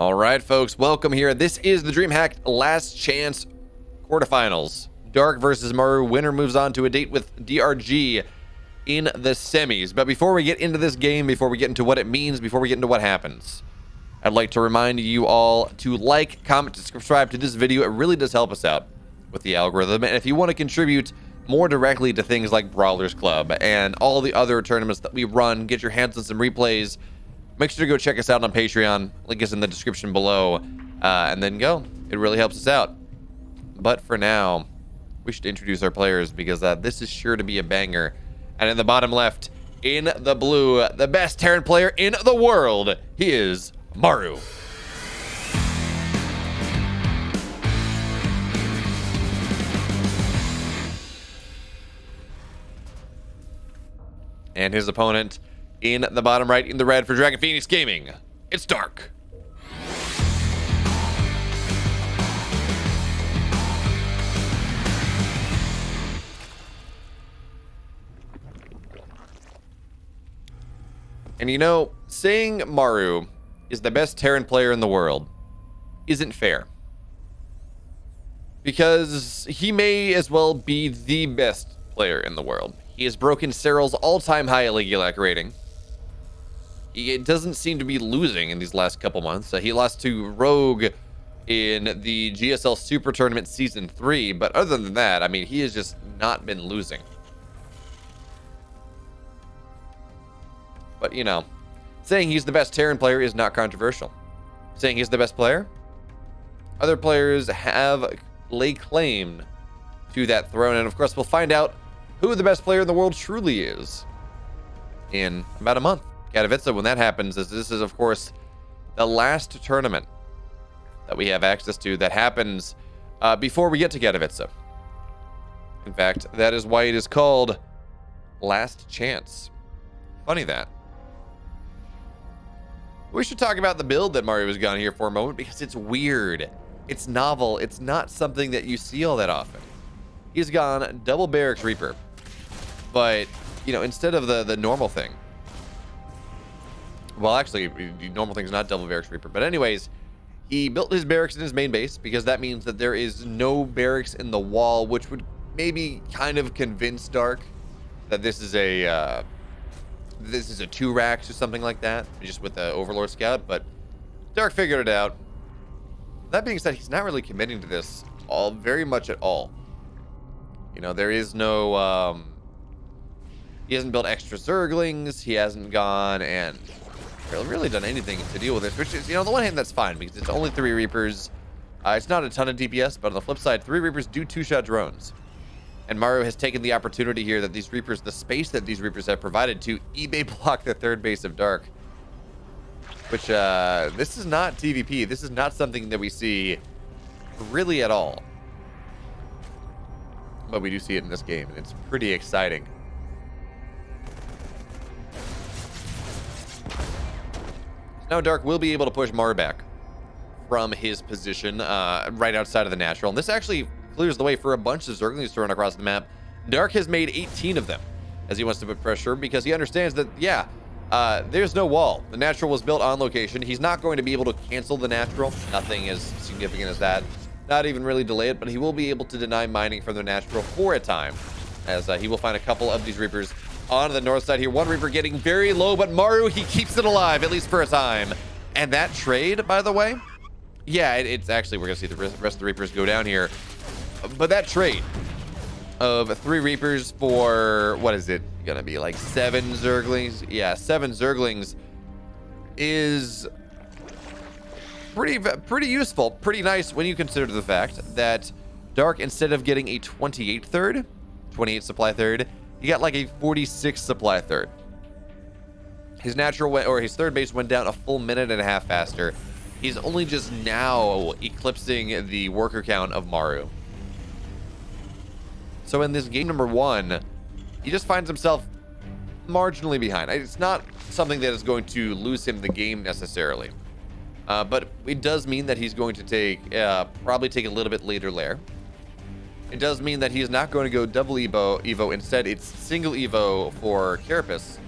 All right, folks, welcome here. This is the DreamHack Last Chance quarterfinals. Dark versus Maru. Winner moves on to a date with DRG in the semis. But before we get into this game, before we get into what it means, before we get into what happens, I'd like to remind you all to like, comment, and subscribe to this video. It really does help us out with the algorithm. And if you want to contribute more directly to things like Brawlers Club and all the other tournaments that we run, get your hands on some replays, make sure to go check us out on Patreon. Link is in the description below. And then go. It really helps us out. But for now, we should introduce our players because this is sure to be a banger. And in the bottom left, in the blue, the best Terran player in the world, he is Maru. And his opponent in the bottom right, in the red for Dragon Phoenix Gaming, it's Dark. And you know, saying Maru is the best Terran player in the world isn't fair. Because he may as well be the best player in the world. He has broken Cyril's all-time high Legielac rating. He doesn't seem to be losing in these last couple months. He lost to Rogue in the GSL Super Tournament Season 3, but other than that, I mean, he has just not been losing. But, you know, saying he's the best Terran player is not controversial. Saying he's the best player, other players have laid claim to that throne. And, of course, we'll find out who the best player in the world truly is in about a month. Katowice, when that happens, this is, of course, the last tournament that we have access to that happens before we get to Katowice. In fact, that is why it is called Last Chance. Funny that. We should talk about the build that Maru has gone here for a moment because it's weird. It's novel. It's not something that you see all that often. He's gone double Barracks Reaper. But, you know, instead of the normal thing. Well, actually, the normal thing is not double Barracks Reaper. But anyways, he built his barracks in his main base because that means that there is no barracks in the wall, which would maybe kind of convince Dark that this is a 2 racks or something like that, just with the Overlord Scout. But Dark figured it out. That being said, he's not really committing to this very much at all. You know, there is no he hasn't built extra Zerglings. He hasn't gone and really done anything to deal with this, which is, you know, on the one hand, that's fine because it's only 3 Reapers. It's not a ton of DPS, but on the flip side, 3 Reapers do 2-shot drones. And Maru has taken the opportunity here that these Reapers, the space that these Reapers have provided to eBay block the third base of Dark. Which, this is not TVP. This is not something that we see really at all. But we do see it in this game, and it's pretty exciting. Now Dark will be able to push Maru back from his position right outside of the natural. And this actually clears the way for a bunch of Zerglings to run across the map. Dark has made 18 of them as he wants to put pressure because he understands that, yeah, there's no wall. The natural was built on location. He's not going to be able to cancel the natural. Nothing as significant as that. Not even really delay it, but he will be able to deny mining from the natural for a time as he will find a couple of these Reapers on the north side here. One Reaper getting very low, but Maru, he keeps it alive, at least for a time. And that trade, by the way, yeah, it's actually, we're going to see the rest of the Reapers go down here. But that trade of 3 Reapers for, what is it going to be, like 7 Zerglings? Yeah, 7 Zerglings is pretty useful, pretty nice when you consider the fact that Dark, instead of getting a 28 supply third, he got like a 46 supply third. His his third base went down a full minute and a half faster. He's only just now eclipsing the worker count of Maru. So in this game number 1, he just finds himself marginally behind. It's not something that is going to lose him the game necessarily. But it does mean that he's going to probably take a little bit later lair. It does mean that he's not going to go double Evo. Instead, it's single Evo for Carapace.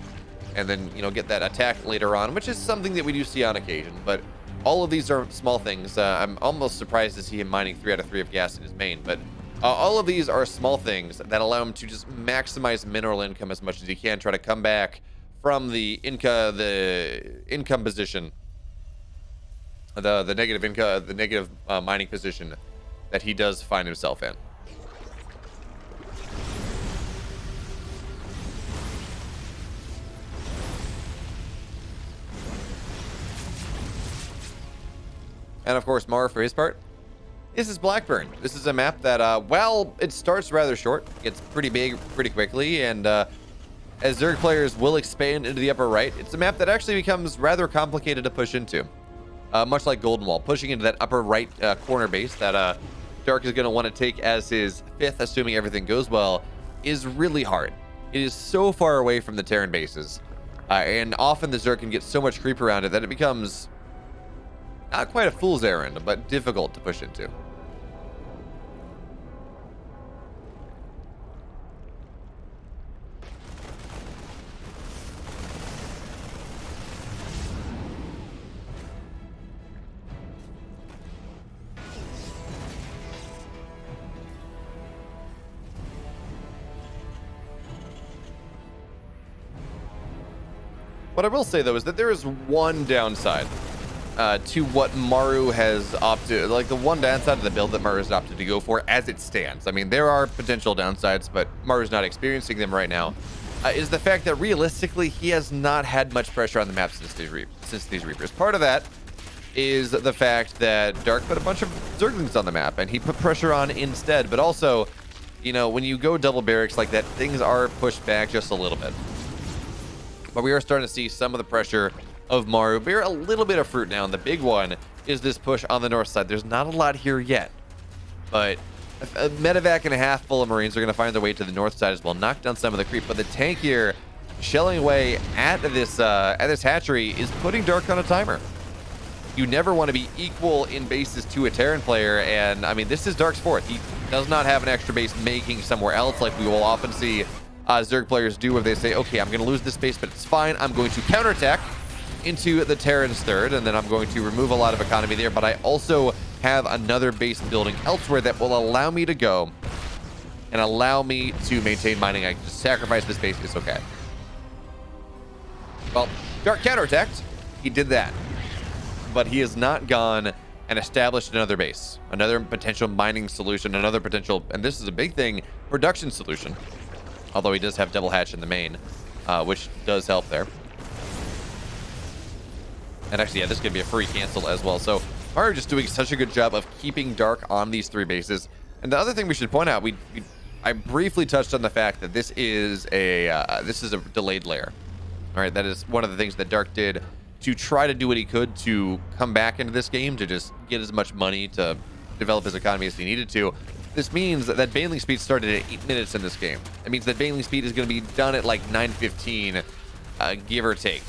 And then, you know, get that attack later on, which is something that we do see on occasion. But all of these are small things. I'm almost surprised to see him mining 3 out of 3 of gas in his main, but all of these are small things that allow him to just maximize mineral income as much as he can, try to come back from the income position, the negative income, the negative mining position that he does find himself in. And of course, Maru, for his part, this is Blackburn. This is a map that, well, it starts rather short, gets pretty big pretty quickly, and as Zerg players will expand into the upper right, it's a map that actually becomes rather complicated to push into. Much like Golden Wall, pushing into that upper right corner base that Dark is going to want to take as his 5th, assuming everything goes well, is really hard. It is so far away from the Terran bases, and often the Zerg can get so much creep around it that it becomes not quite a fool's errand, but difficult to push into. What I will say, though, is that there is one downside to what Maru has opted, like the one downside of the build that Maru has opted to go for as it stands. I mean, there are potential downsides, but Maru's not experiencing them right now, is the fact that realistically, he has not had much pressure on the map since these Reapers. Part of that is the fact that Dark put a bunch of Zerglings on the map, and he put pressure on instead, but also, you know, when you go double barracks like that, things are pushed back just a little bit. But we are starting to see some of the pressure of Maru bear a little bit of fruit now, and the big one is this push on the north side. There's not a lot here yet, but a medevac and a half full of Marines are going to find their way to the north side as well, knock down some of the creep. But the tank here, shelling away at this hatchery, is putting Dark on a timer. You never want to be equal in bases to a Terran player, and I mean, this is Dark's 4th. He does not have an extra base making somewhere else like we will often see Zerg players do, where they say, okay, I'm going to lose this base, but it's fine. I'm going to counterattack into the Terran's 3rd, and then I'm going to remove a lot of economy there, but I also have another base building elsewhere that will allow me to go and allow me to maintain mining. I can just sacrifice this base. It's okay. Well, Dark counterattacked. He did that, but he has not gone and established another base, another potential mining solution, another potential, and this is a big thing, production solution. Although he does have double hatch in the main, which does help there. And actually, yeah, this could be a free cancel as well. So Maru just doing such a good job of keeping Dark on these 3 bases. And the other thing we should point out, I briefly touched on the fact that this is a delayed layer. All right, that is one of the things that Dark did to try to do what he could to come back into this game, to just get as much money to develop his economy as he needed to. This means that baneling speed started at 8 minutes in this game. It means that baneling speed is going to be done at like 9:15, give or take.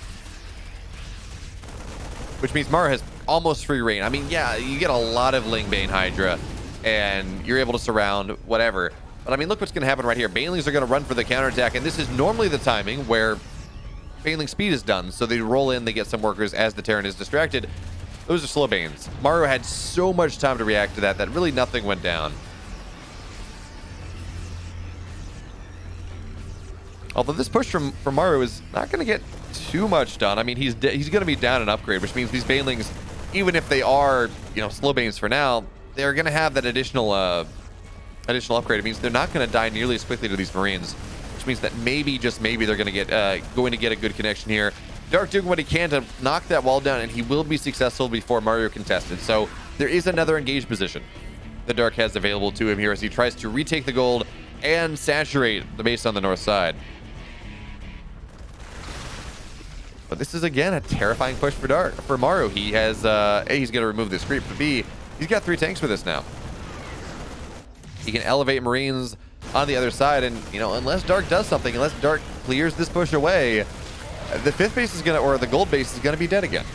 Which means Maru has almost free reign. I mean, yeah, you get a lot of Ling Bane Hydra, and you're able to surround whatever. But I mean, look what's going to happen right here. Banelings are going to run for the counterattack, and this is normally the timing where baneling speed is done. So they roll in, they get some workers as the Terran is distracted. Those are slow banes. Maru had so much time to react to that really nothing went down. Although this push from Maru is not going to get too much done. I mean, he's going to be down an upgrade, which means these banelings, even if they are, you know, slow banes for now, they're going to have that additional upgrade. It means they're not going to die nearly as quickly to these Marines, which means that maybe, just maybe, they're going to get a good connection here. Dark doing what he can to knock that wall down, and he will be successful before Maru contested. So there is another engaged position that Dark has available to him here as he tries to retake the gold and saturate the base on the north side. But this is, again, a terrifying push for Maru. He has, A, he's going to remove this creep, but B, he's got 3 tanks for this now. He can elevate Marines on the other side, and, you know, unless Dark does something, unless Dark clears this push away, the 5th base is going to, or the gold base is going to be dead again.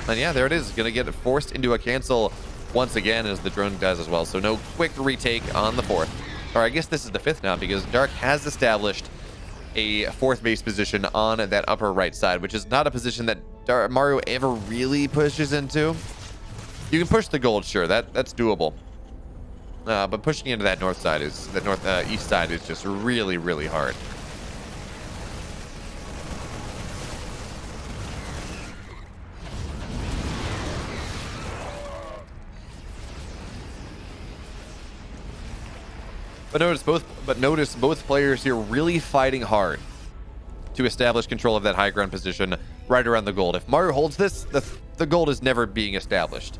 And yeah, there it is. Going to get forced into a cancel once again, as the drone does as well. So no quick retake on the 4th. Or I guess this is the 5th now, because Dark has established a fourth base position on that upper right side, which is not a position that Maru ever really pushes into. You can push the gold, sure, that's doable. But pushing into that north side is east side is just really, really hard. But notice both players here really fighting hard to establish control of that high ground position right around the gold. If Maru holds this, the gold is never being established.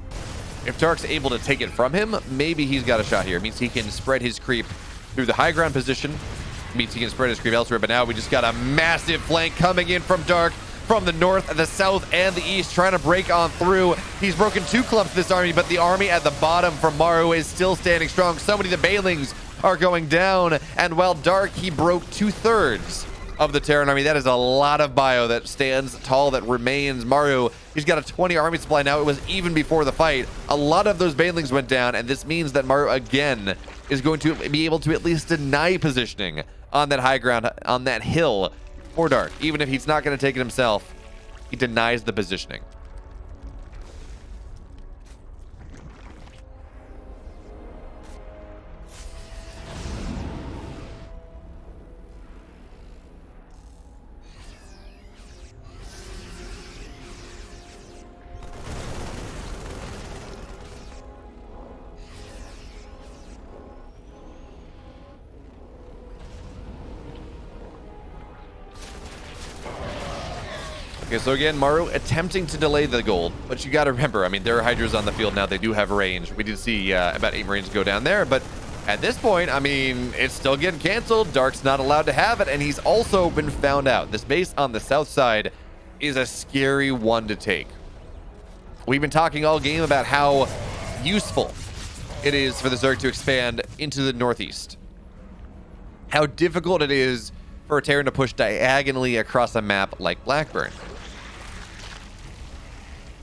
If Dark's able to take it from him, maybe he's got a shot here. It means he can spread his creep through the high ground position. It means he can spread his creep elsewhere, but now we just got a massive flank coming in from Dark from the north, the south, and the east, trying to break on through. He's broken 2 clumps this army, but the army at the bottom from Maru is still standing strong. So many of the Bailings are going down, and while Dark, he broke 2/3 of the Terran army. That is a lot of bio that stands tall, that remains. Maru, he's got a 20 army supply now. It was even before the fight. A lot of those Bailings went down, and this means that Maru again is going to be able to at least deny positioning on that high ground, on that hill for Dark. Even if he's not going to take it himself, he denies the positioning. Okay, so again, Maru attempting to delay the gold, but you got to remember, I mean, there are Hydras on the field now. They do have range. We did see about 8 Marines go down there, but at this point, I mean, it's still getting canceled. Dark's not allowed to have it, and he's also been found out. This base on the south side is a scary one to take. We've been talking all game about how useful it is for the Zerg to expand into the northeast. How difficult it is for a Terran to push diagonally across a map like Blackburn.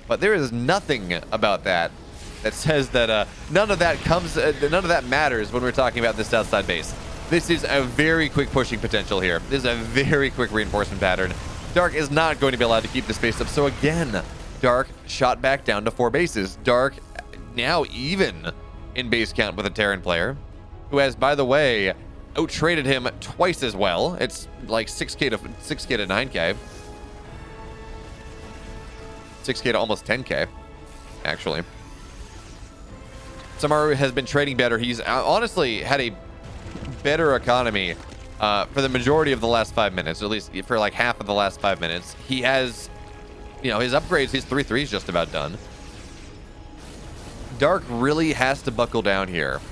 But there is nothing about that says that none of that matters when we're talking about this south side base. This is a very quick pushing potential here. This is a very quick reinforcement pattern. Dark is not going to be allowed to keep this base up. So again, Dark shot back down to 4 bases. Dark now even in base count with a Terran player, who has, by the way, out-traded him twice as well. It's like 6k to 9k. 6k to almost 10k, actually. Maru has been trading better. He's honestly had a better economy for the majority of the last 5 minutes, or at least for like half of the last 5 minutes. He has, you know, his upgrades, his 3/3 is just about done. Dark really has to buckle down here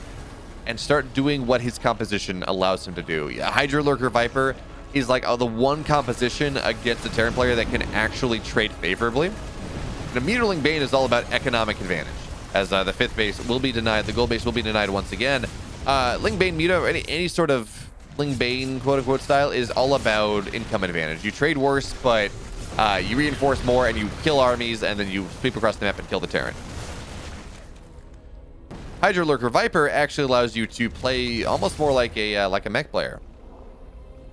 and start doing what his composition allows him to do. Yeah, Hydra Lurker Viper is like the one composition against a Terran player that can actually trade favorably. The Mutiling Bane is all about economic advantage, as the 5th base will be denied. The gold base will be denied once again. Ling Bane Muta, or any sort of Ling Bane quote-unquote style, is all about income advantage. You trade worse, but you reinforce more, and you kill armies, and then you sweep across the map and kill the Terran. Hydra Lurker Viper actually allows you to play almost more like a mech player.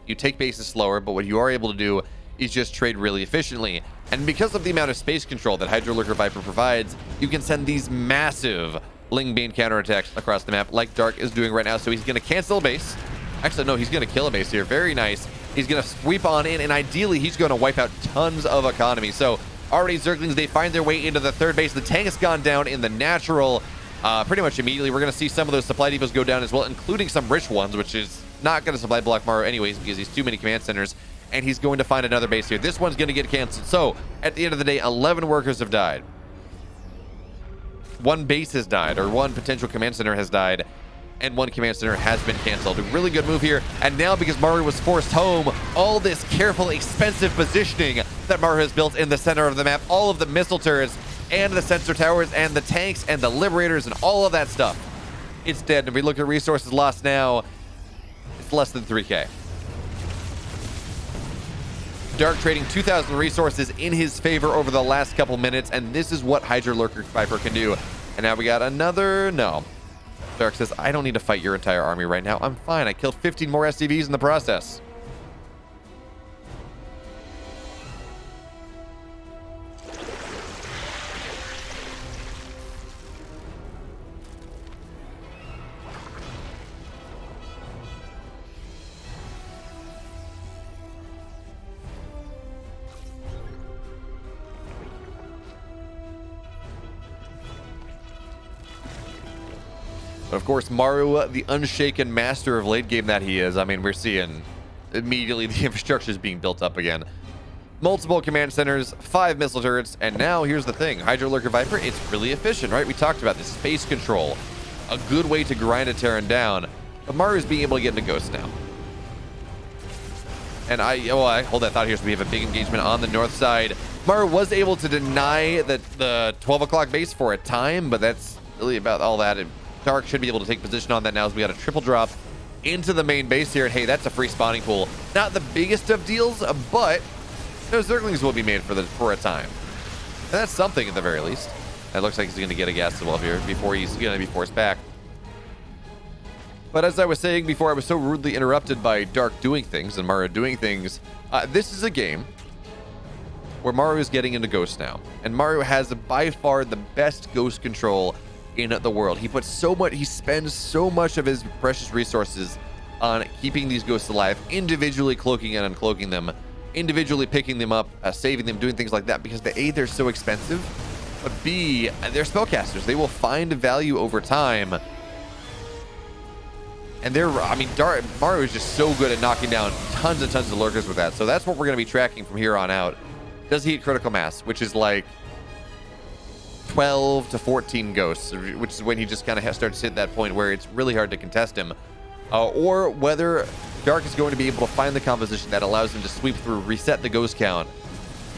You take bases slower, but what you are able to do is just trade really efficiently. And because of the amount of space control that Hydra Lurker Viper provides, you can send these massive Ling Bane counterattacks across the map like Dark is doing right now. So he's going to cancel a base. Actually, no, he's going to kill a base here. Very nice. He's going to sweep on in, and ideally, he's going to wipe out tons of economy. So already Zerglings, they find their way into the 3rd base. The tank has gone down in the natural pretty much immediately. We're going to see some of those supply depots go down as well, including some rich ones, which is not going to supply block Maru anyways because he's too many command centers, and he's going to find another base here. This one's going to get canceled. So at the end of the day, 11 workers have died. 1 base has died, or 1 potential command center has died, and 1 command center has been canceled. A really good move here. And now, because Maru was forced home, all this careful, expensive positioning that Maru has built in the center of the map, all of the missile turrets and the sensor towers and the tanks and the liberators and all of that stuff, it's dead. And if we look at resources lost now, it's less than 3k. Dark trading 2,000 resources in his favor over the last couple minutes, and this is what Hydra Lurker Viper can do. And now we got another... No. Dark says, I don't need to fight your entire army right now. I'm fine. I killed 15 more SCVs in the process. But of course, Maru, the unshaken master of late game that he is, I mean, we're seeing immediately the infrastructure is being built up again. Multiple command centers, 5 missile turrets, and now here's the thing. Hydro Lurker Viper, it's really efficient, right? We talked about this. Space control, a good way to grind a Terran down. But Maru's being able to get into Ghost now. And I hold that thought here, so we have a big engagement on the north side. Maru was able to deny the 12 o'clock base for a time, but that's really about all that. And Dark should be able to take position on that now as we got a triple drop into the main base here. And hey, that's a free spawning pool. Not the biggest of deals, but those Zerglings will be made for a time. And that's something at the very least. It looks like he's going to get a gas as well here before he's going to be forced back. But as I was saying before, I was so rudely interrupted by Dark doing things and Maru doing things. This is a game where Maru is getting into Ghost now. And Maru has by far the best Ghost control in the world. He spends so much of his precious resources on keeping these Ghosts alive, individually cloaking and uncloaking them, individually picking them up, saving them, doing things like that, because A, they're so expensive, but B, they're spellcasters. They will find value over time. And Maru is just so good at knocking down tons and tons of lurkers with that. So that's what we're going to be tracking from here on out. Does he hit critical mass, which is like 12 to 14 ghosts, which is when he just kind of starts to hit that point where it's really hard to contest him. Or whether Dark is going to be able to find the composition that allows him to sweep through, reset the ghost count,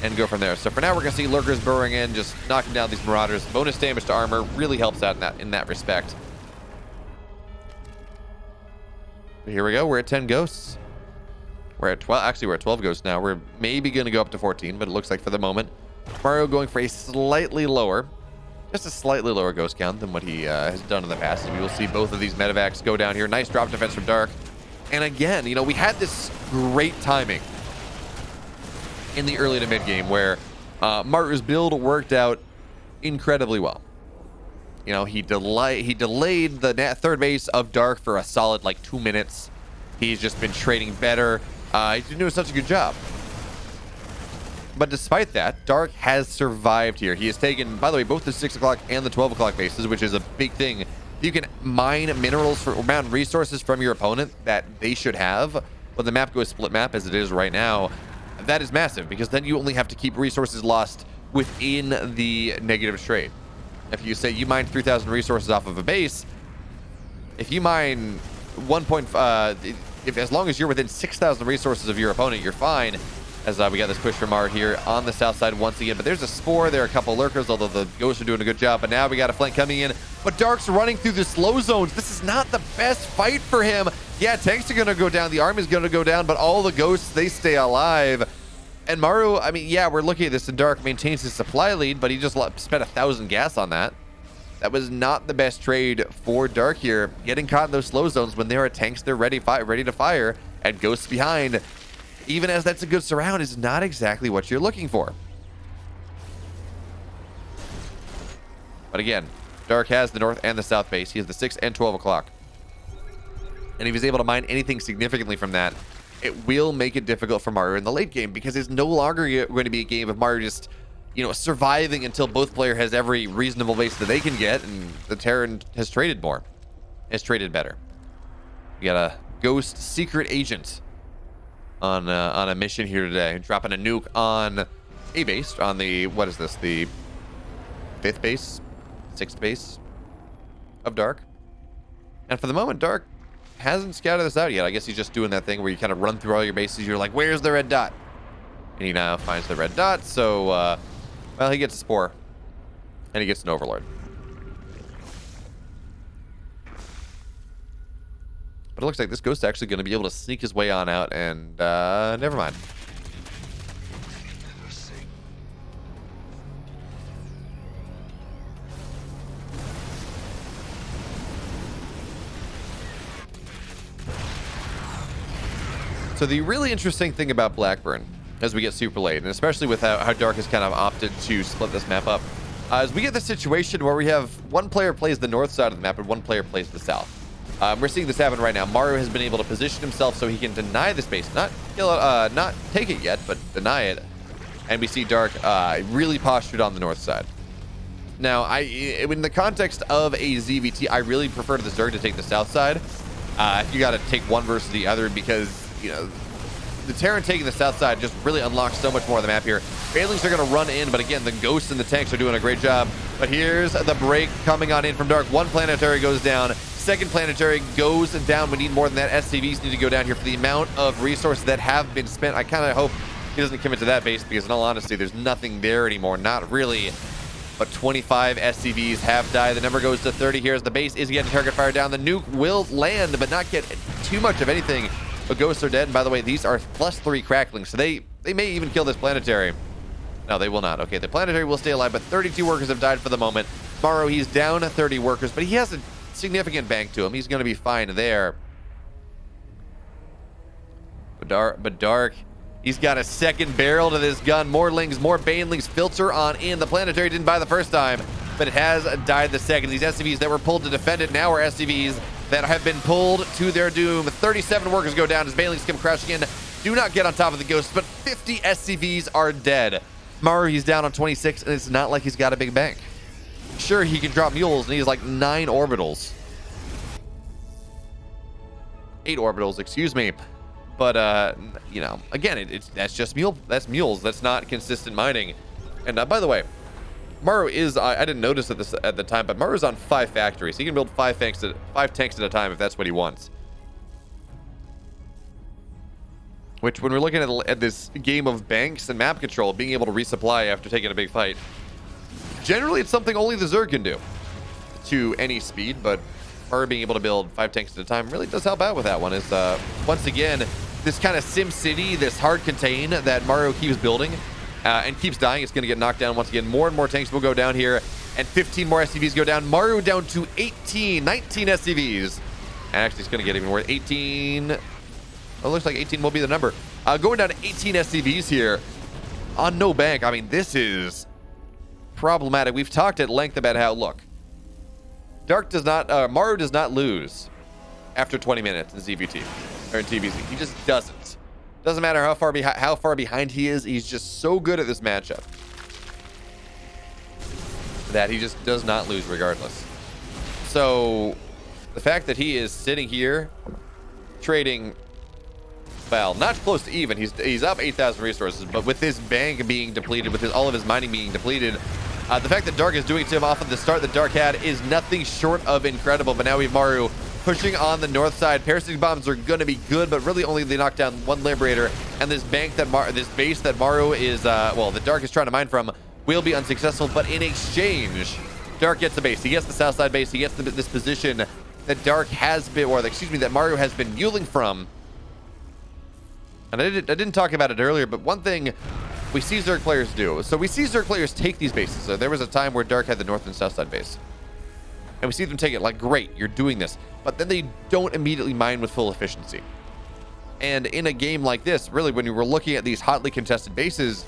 and go from there. So for now, we're going to see lurkers burrowing in, just knocking down these marauders. Bonus damage to armor really helps out in that respect. But here we go. We're at 10 ghosts. We're at 12. Actually, we're at 12 ghosts now. We're maybe going to go up to 14, but it looks like for the moment, Maru going for a slightly lower ghost count than what he has done in the past. We will see both of these medevacs go down here. Nice drop defense from Dark. And again, we had this great timing in the early to mid game where Maru's build worked out incredibly well. He delayed the third base of Dark for a solid 2 minutes. He's just been trading better. He's been doing such a good job. But despite that, Dark has survived here. He has taken, by the way, both the 6 o'clock and the 12 o'clock bases, which is a big thing. You can mine mine resources from your opponent that they should have, but the map goes split map as it is right now. That is massive, because then you only have to keep resources lost within the negative trade. If you say you mine 3,000 resources off of a base, if you mine as long as you're within 6,000 resources of your opponent, you're fine. As we got this push from Maru here on the south side once again. But there's a spore. There are a couple lurkers, although the ghosts are doing a good job. But now we got a flank coming in. But Dark's running through the slow zones. This is not the best fight for him. Yeah, tanks are going to go down. The army's going to go down. But all the ghosts, they stay alive. And Maru, we're looking at this, and Dark maintains his supply lead, but he just spent 1,000 gas on that. That was not the best trade for Dark here. Getting caught in those slow zones when there are tanks, they're ready to fire, and ghosts behind, even as that's a good surround, is not exactly what you're looking for. But again, Dark has the north and the south base. He has the 6 and 12 o'clock. And if he's able to mine anything significantly from that, it will make it difficult for Maru in the late game, because it's no longer going to be a game of Maru just, surviving until both player has every reasonable base that they can get, and the Terran has traded more, has traded better. We got a ghost secret agent on a mission here today, dropping a nuke on a base, on the, what is this, the 5th base, 6th base of Dark. And for the moment, Dark hasn't scouted this out yet. I guess he's just doing that thing where you kind of run through all your bases. You're like, where's the red dot? And he now finds the red dot. So, well, he gets a spore, and he gets an overlord. But it looks like this ghost is actually going to be able to sneak his way on out, and never mind. So the really interesting thing about Blackburn, as we get super late, and especially with how Dark has kind of opted to split this map up, is we get the situation where we have one player plays the north side of the map and one player plays the south. We're seeing this happen right now. Maru has been able to position himself so he can deny the space, not kill it, not take it yet, but deny it. And we see Dark really postured on the north side. Now, in the context of a ZVT, I really prefer to the Zerg to take the south side. If you got to take one versus the other, because, you know, the Terran taking the south side just really unlocks so much more of the map here. Banelings are going to run in, but again, the Ghosts and the tanks are doing a great job. But here's the break coming on in from Dark. One planetary goes down. Second planetary goes down. We need more than that. SCVs need to go down here for the amount of resources that have been spent. I kind of hope he doesn't commit to that base, because in all honesty, there's nothing there anymore. Not really. But 25 SCVs have died. The number goes to 30 here as the base is getting target fire down. The nuke will land, but not get too much of anything. But Ghosts are dead. And by the way, these are +3 cracklings, so they may even kill this planetary. No, they will not. Okay, the planetary will stay alive, but 32 workers have died for the moment. Maru, he's down to 30 workers, but he has a significant bank to him. He's going to be fine there. But Dark, he's got a second barrel to this gun. More Lings, more Banelings filter on in. The planetary didn't buy the first time, but it has died the second. These SCVs that were pulled to defend it now are SCVs that have been pulled to their doom. 37 workers go down as Banelings come crashing in. Do not get on top of the Ghosts, but 50 SCVs are dead. Maru, he's down on 26, and it's not like he's got a big bank. Sure, he can drop mules, and he's like 9 orbitals. 8 orbitals, excuse me. But, you know, again, that's just that's mules. That's not consistent mining. And by the way, Maru is, I didn't notice at the time, but Maru's on 5 factories. He can build 5 tanks at a time if that's what he wants. Which, when we're looking at this game of banks and map control, being able to resupply after taking a big fight, generally it's something only the Zerg can do to any speed, but Maru being able to build 5 tanks at a time really does help out with that one. Is once again, this kind of Sim City, this hard contain that Maru keeps building and keeps dying, it's going to get knocked down once again. More and more tanks will go down here, and 15 more SCVs go down. Maru down to 19 SCVs. And actually, it's going to get even worse. 18. Well, it looks like 18 will be the number. Going down to 18 SCVs here on no bank. I mean, this is problematic. We've talked at length about how, look, Maru does not lose after 20 minutes in ZVT or in TVZ. He just doesn't. Doesn't matter how far behind he is. He's just so good at this matchup that he just does not lose regardless. So the fact that he is sitting here trading, well, not close to even. He's up 8,000 resources, but with his bank being depleted, with all of his mining being depleted, the fact that Dark is doing it to him off of the start that Dark had is nothing short of incredible. But now we have Maru pushing on the north side. Parasitic bombs are going to be good, but really only they knock down one Liberator, and this bank that this base that Maru is, well, that Dark is trying to mine from will be unsuccessful. But in exchange, Dark gets the base. He gets the south side base. He gets this position that Dark has been, or excuse me, that Maru has been muling from. And I didn't talk about it earlier, but one thing we see Zerg players do. So we see Zerg players take these bases. So there was a time where Dark had the north and south side base. And we see them take it like, great, you're doing this. But then they don't immediately mine with full efficiency. And in a game like this, really, when you were looking at these hotly contested bases,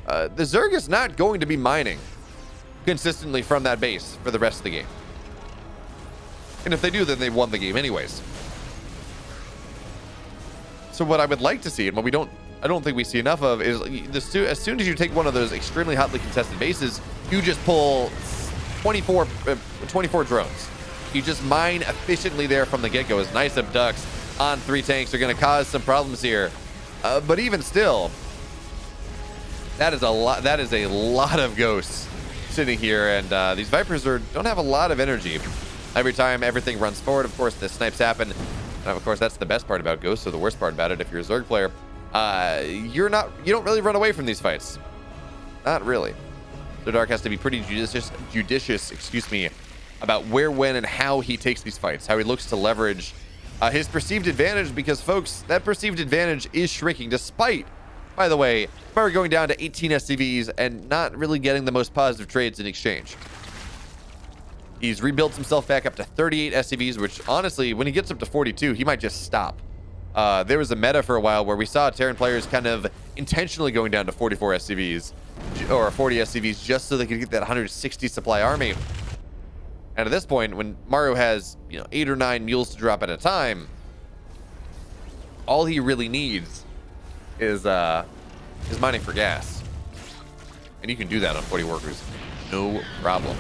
the Zerg is not going to be mining consistently from that base for the rest of the game. And if they do, then they won the game anyways. So what I would like to see, and what I don't think we see enough of, is as soon as you take one of those extremely hotly contested bases, you just pull 24 drones. You just mine efficiently there from the get-go. As nice abducts on 3 tanks are going to cause some problems here. But even still, that is a lot of Ghosts sitting here, and these Vipers don't have a lot of energy. Every time everything runs forward, of course, the snipes happen. And of course, that's the best part about Ghosts, or the worst part about it if you're a Zerg player. You don't really run away from these fights. Not really. So Dark has to be pretty judicious, excuse me, about where, when, and how he takes these fights, how he looks to leverage his perceived advantage, because, folks, that perceived advantage is shrinking, despite, by the way, Maru going down to 18 SCVs and not really getting the most positive trades in exchange. He's rebuilt himself back up to 38 SCVs, which, honestly, when he gets up to 42, he might just stop. There was a meta for a while where we saw Terran players kind of intentionally going down to 44 SCVs, or 40 SCVs, just so they could get that 160 supply army. And at this point, when Maru has, 8 or 9 mules to drop at a time, all he really needs is mining for gas. And you can do that on 40 workers. No problem.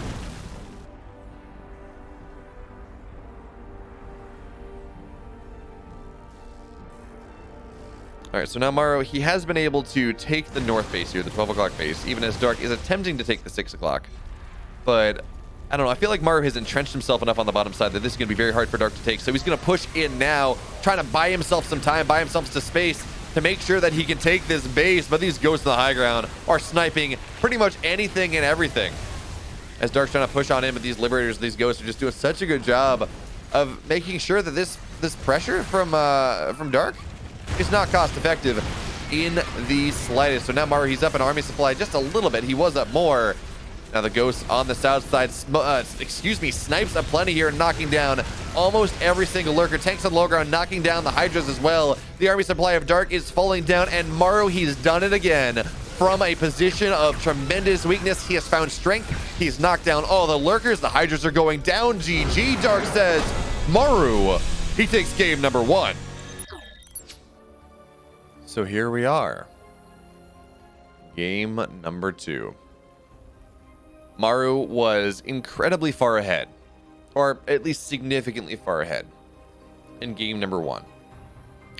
All right, so now Maru, he has been able to take the north base here, the 12 o'clock base, even as Dark is attempting to take the 6 o'clock. But I don't know. I feel like Maru has entrenched himself enough on the bottom side that this is going to be very hard for Dark to take. So he's going to push in now, trying to buy himself some time, buy himself some space to make sure that he can take this base. But these ghosts on the high ground are sniping pretty much anything and everything. As Dark's trying to push on in, but these liberators, these ghosts are just doing such a good job of making sure that this pressure from Dark is not cost effective in the slightest. So now Maru, he's up in army supply just a little bit. He was up more. Now the ghost on the south side, snipes a plenty here, knocking down almost every single lurker. Tanks on low ground, knocking down the hydras as well. The army supply of Dark is falling down, and Maru, he's done it again. From a position of tremendous weakness, he has found strength. He's knocked down all the lurkers. The hydras are going down. GG, Dark says. Maru, he takes game number 1. So here we are. Game number 2. Maru was incredibly far ahead, or at least significantly far ahead in game number 1.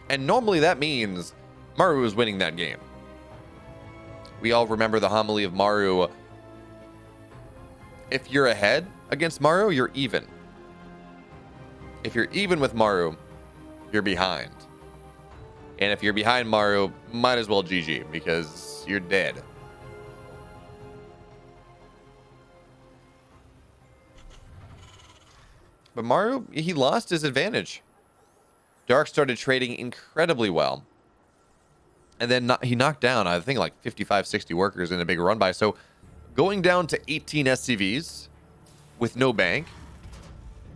And normally that means Maru is winning that game. We all remember the homily of Maru. If you're ahead against Maru, you're even. If you're even with Maru, you're behind. And if you're behind Maru, might as well GG, because you're dead. But Maru, he lost his advantage. Dark started trading incredibly well. And then he knocked down, I think, like 55, 60 workers in a big run by. So going down to 18 SCVs with no bank,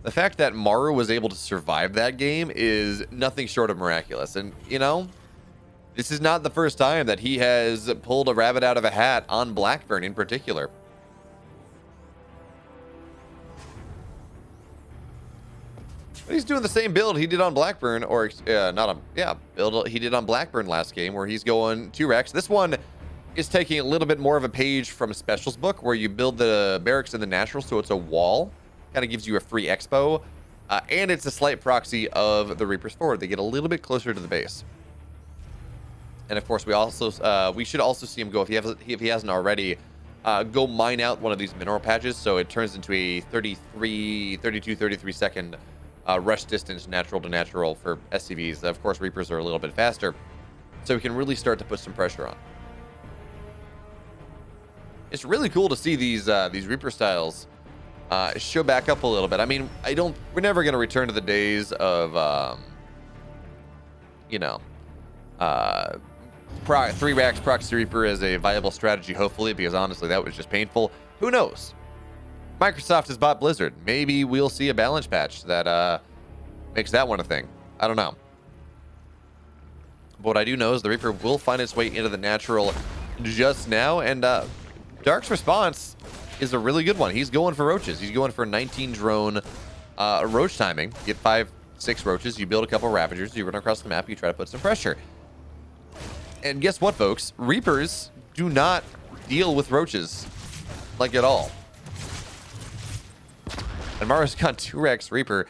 the fact that Maru was able to survive that game is nothing short of miraculous. And, you know, this is not the first time that he has pulled a rabbit out of a hat on Blackburn in particular. But he's doing the same build he did on Blackburn, or build he did on Blackburn last game, where he's going 2 Rex. This one is taking a little bit more of a page from Special's book, where you build the barracks in the natural, so it's a wall. Kind of gives you a free expo, and it's a slight proxy of the Reaper's Forward. They get a little bit closer to the base. And of course, we should also see him go, if he hasn't already, go mine out one of these mineral patches, so it turns into a 33 second rush distance natural to natural for SCVs. Of course, Reapers are a little bit faster, so we can really start to put some pressure on. It's really cool to see these Reaper styles show back up a little bit. I mean, we're never going to return to the days of 3 racks proxy Reaper as a viable strategy, hopefully, because honestly that was just painful. Who knows? Microsoft has bought Blizzard. Maybe we'll see a balance patch that makes that one a thing. I don't know. But what I do know is the Reaper will find its way into the natural just now, and Dark's response is a really good one. He's going for roaches. He's going for 19 drone roach timing. You get 5, 6 roaches. You build a couple Ravagers. You run across the map. You try to put some pressure. And guess what, folks? Reapers do not deal with roaches, like, at all. And Maru's got 2x Reaper.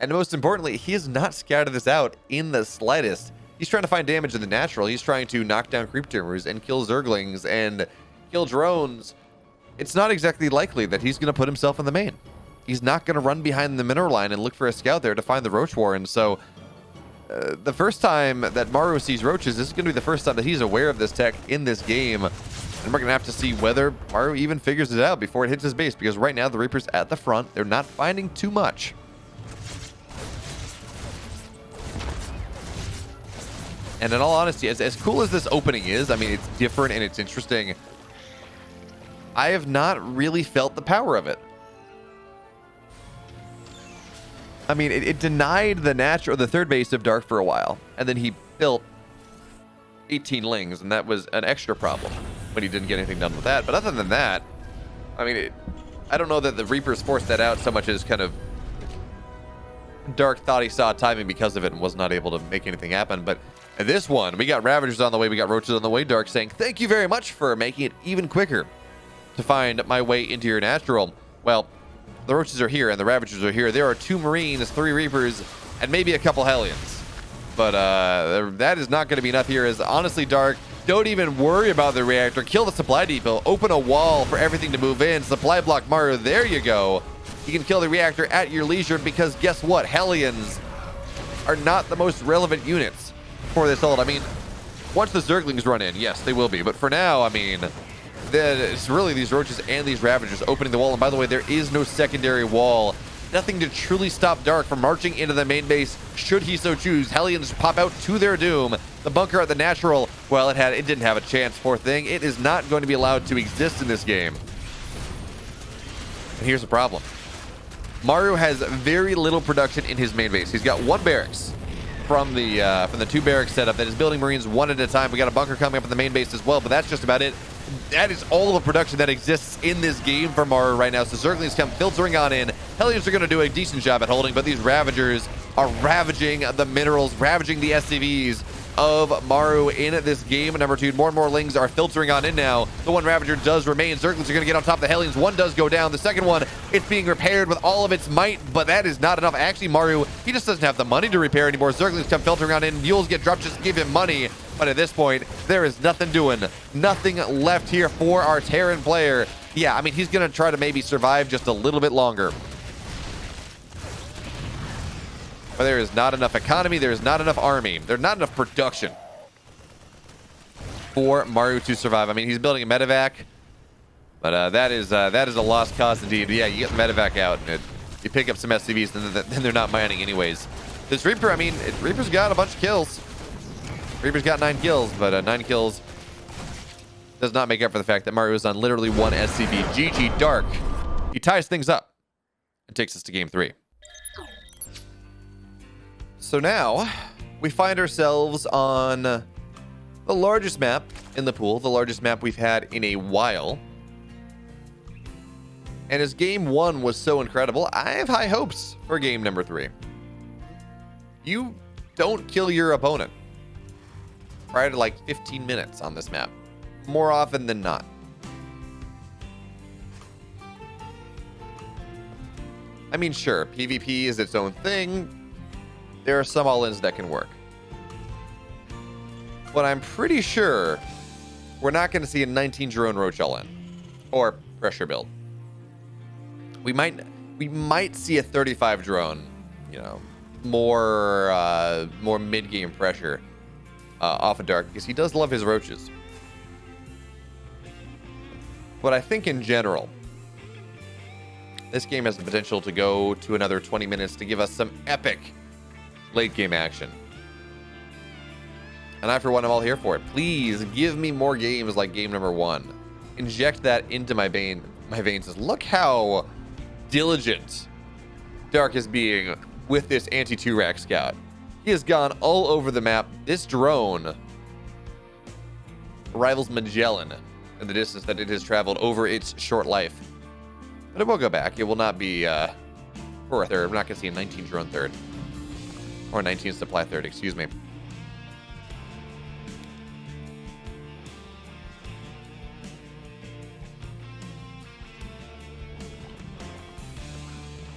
And most importantly, he has not scouted this out in the slightest. He's trying to find damage in the natural. He's trying to knock down creep tumors and kill zerglings and kill drones. It's not exactly likely that he's going to put himself in the main. He's not going to run behind the mineral line and look for a scout there to find the roach warren. So the first time that Maru sees roaches, this is going to be the first time that he's aware of this tech in this game. And we're going to have to see whether Maru even figures it out before it hits his base, because right now the Reaper's at the front. They're not finding too much. And in all honesty, as cool as this opening is, I mean, it's different and it's interesting, I have not really felt the power of it. I mean, it denied the third base of Dark for a while, and then he built 18 lings, and that was an extra problem when he didn't get anything done with that. But other than that, I mean, I don't know that the Reapers forced that out so much as kind of Dark thought he saw timing because of it and was not able to make anything happen. But And this one, we got Ravagers on the way, we got Roaches on the way. Dark saying, thank you very much for making it even quicker to find my way into your natural. Well, the Roaches are here and the Ravagers are here. There are 2 Marines, 3 Reapers, and maybe a couple Hellions. But that is not going to be enough here, as honestly, Dark, don't even worry about the reactor. Kill the supply depot. Open a wall for everything to move in. Supply block Maru. There you go. You can kill the reactor at your leisure, because guess what? Hellions are not the most relevant units for this ult. I mean, once the Zerglings run in, yes, they will be. But for now, I mean, it's really these Roaches and these Ravagers opening the wall. And by the way, there is no secondary wall. Nothing to truly stop Dark from marching into the main base, should he so choose. Hellions pop out to their doom. The bunker at the natural, well, it didn't have a chance, poor thing. It is not going to be allowed to exist in this game. And here's the problem. Maru has very little production in his main base. He's got 1 barracks from the 2 barracks setup that is building Marines 1 at a time. We got a bunker coming up in the main base as well, but that's just about it. That is all the production that exists in this game for Maru right now. So Zerglings come filtering on in. Hellions are going to do a decent job at holding, but these Ravagers are ravaging the minerals, ravaging the SCVs of Maru in this game. Number 2, more and more Lings are filtering on in now. The 1 Ravager does remain. Zerglings are going to get on top of the Hellions. 1 does go down. The second one, it's being repaired with all of its might, but that is not enough. Actually, Maru, he just doesn't have the money to repair anymore. Zerglings come filtering on in. Mules get dropped, just give him money. But at this point, there is nothing doing. Nothing left here for our Terran player. Yeah, I mean, he's going to try to maybe survive just a little bit longer. But there is not enough economy. There is not enough army. There's not enough production for Maru to survive. I mean, he's building a medevac, but that is a lost cause indeed. Yeah, you get the medevac out, and you pick up some SCVs, and then they're not mining anyways. This Reaper, I mean, Reaper's got a bunch of kills. Reaper's got 9 kills, but 9 kills does not make up for the fact that Maru is on literally 1 SCV. GG Dark. He ties things up and takes us to game 3. So now we find ourselves on the largest map in the pool, the largest map we've had in a while. And as game 1 was so incredible, I have high hopes for game number 3. You don't kill your opponent prior to like 15 minutes on this map, more often than not. I mean, sure, PvP is its own thing. There are some all-ins that can work. But I'm pretty sure we're not going to see a 19 drone roach all-in or pressure build. We might see a 35 drone, you know, more mid-game pressure off of Dark, because he does love his roaches. But I think in general, this game has the potential to go to another 20 minutes to give us some epic late game action. And I, for one, am all here for it. Please give me more games like game number 1. Inject that into my veins. Look how diligent Dark is being with this anti-2-rack scout. He has gone all over the map. This drone rivals Magellan in the distance that it has traveled over its short life. But it will go back. It will not be for a third. We're not going to see a 19 drone third. Or 19 supply third, excuse me.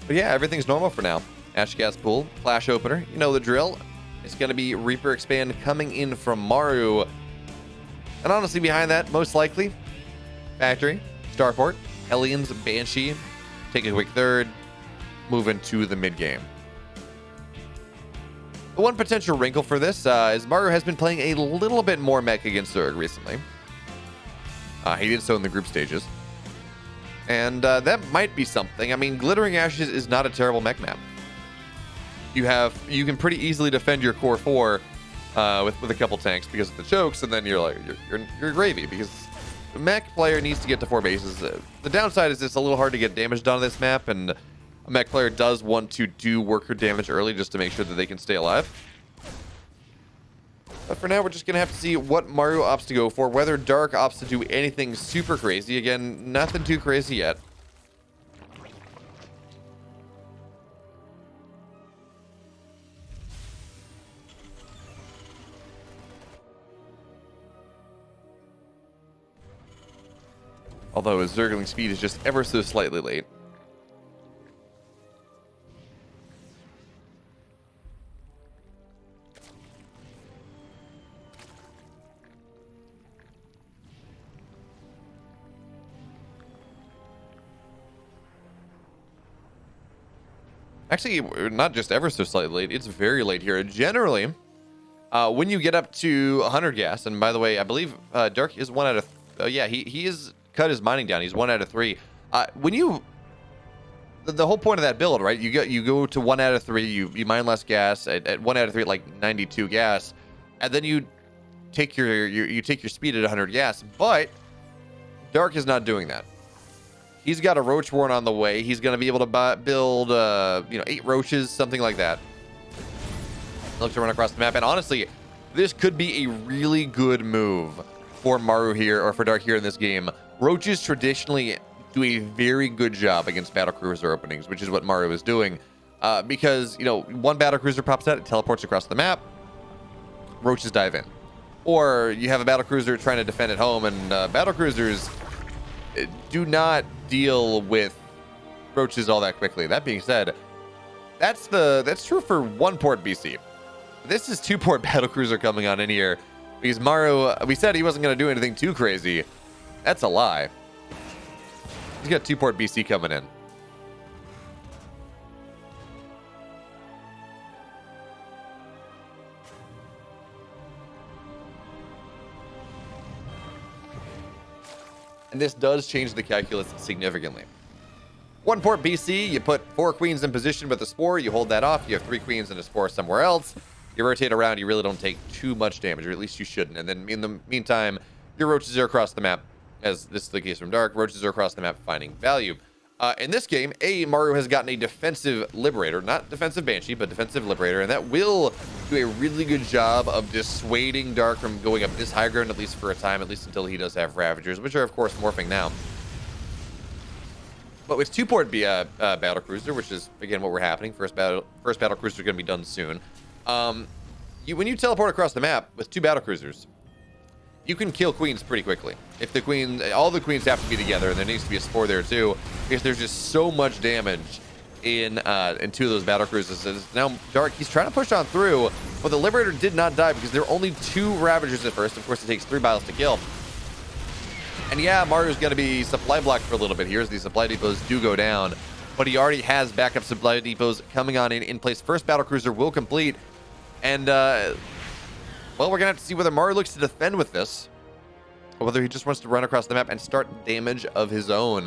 But yeah, everything's normal for now. Ash gas pool, flash opener, you know the drill. It's going to be Reaper expand coming in from Maru. And honestly, behind that, most likely, factory, starport, Hellions, Banshee, take a quick third, move into the mid game. The one potential wrinkle for this is Maru has been playing a little bit more mech against Zerg recently. He did so in the group stages. And that might be something. I mean, Glittering Ashes is not a terrible mech map. You can pretty easily defend your core 4 with a couple tanks because of the chokes, and then you're gravy, because the mech player needs to get to 4 bases. The downside is it's a little hard to get damage done on this map, and a mech player does want to do worker damage early just to make sure that they can stay alive. But for now, we're just going to have to see what Maru opts to go for, whether Dark opts to do anything super crazy. Again, nothing too crazy yet. Although his Zergling speed is just ever so slightly late. Actually, not just ever so slightly late, it's very late here. Generally, when you get up to 100 gas, and by the way, I believe Dark is 1 out of... yeah, he is cut his mining down. He's 1 out of 3. When you... The whole point of that build, right? You go to 1 out of 3, you mine less gas, at 1 out of 3 at like 92 gas, and then you take your speed at 100 gas, but Dark is not doing that. He's got a roach warren on the way. He's going to be able to build, 8 roaches, something like that. Look to run across the map. And honestly, this could be a really good move for Maru here, or for Dark here in this game. Roaches traditionally do a very good job against battlecruiser openings, which is what Maru is doing. Because, one battlecruiser pops out, it teleports across the map. Roaches dive in. Or you have a battlecruiser trying to defend at home, and battlecruisers do not deal with roaches all that quickly. That being said, that's true for 1 port BC. This is 2 port battlecruiser coming on in here because Maru, we said he wasn't going to do anything too crazy. That's a lie. He's got 2 port BC coming in. And this does change the calculus significantly. 1 port BC, you put 4 queens in position with a spore, you hold that off, you have 3 queens and a spore somewhere else, you rotate around, you really don't take too much damage, or at least you shouldn't. And then in the meantime, your roaches are across the map, as this is the case from Dark, roaches are across the map finding value. In this game, Maru has gotten a defensive Liberator, not defensive Banshee, but defensive Liberator, and that will do a really good job of dissuading Dark from going up this high ground, at least for a time, at least until he does have Ravagers, which are, of course, morphing now. But with 2 port battlecruiser, which is, again, what we're happening, first battlecruiser is going to be done soon. When you teleport across the map with 2 battlecruisers, you can kill queens pretty quickly. If all the queens have to be together, and there needs to be a spore there too, because there's just so much damage in 2 of those battlecruisers. Now Dark, he's trying to push on through, but the Liberator did not die because there were only 2 Ravagers at first. Of course, it takes 3 battles to kill. And yeah, Maru's going to be supply blocked for a little bit here as the supply depots do go down, but he already has backup supply depots coming on in place. First battlecruiser will complete, and well, we're going to have to see whether Maru looks to defend with this, or whether he just wants to run across the map and start damage of his own.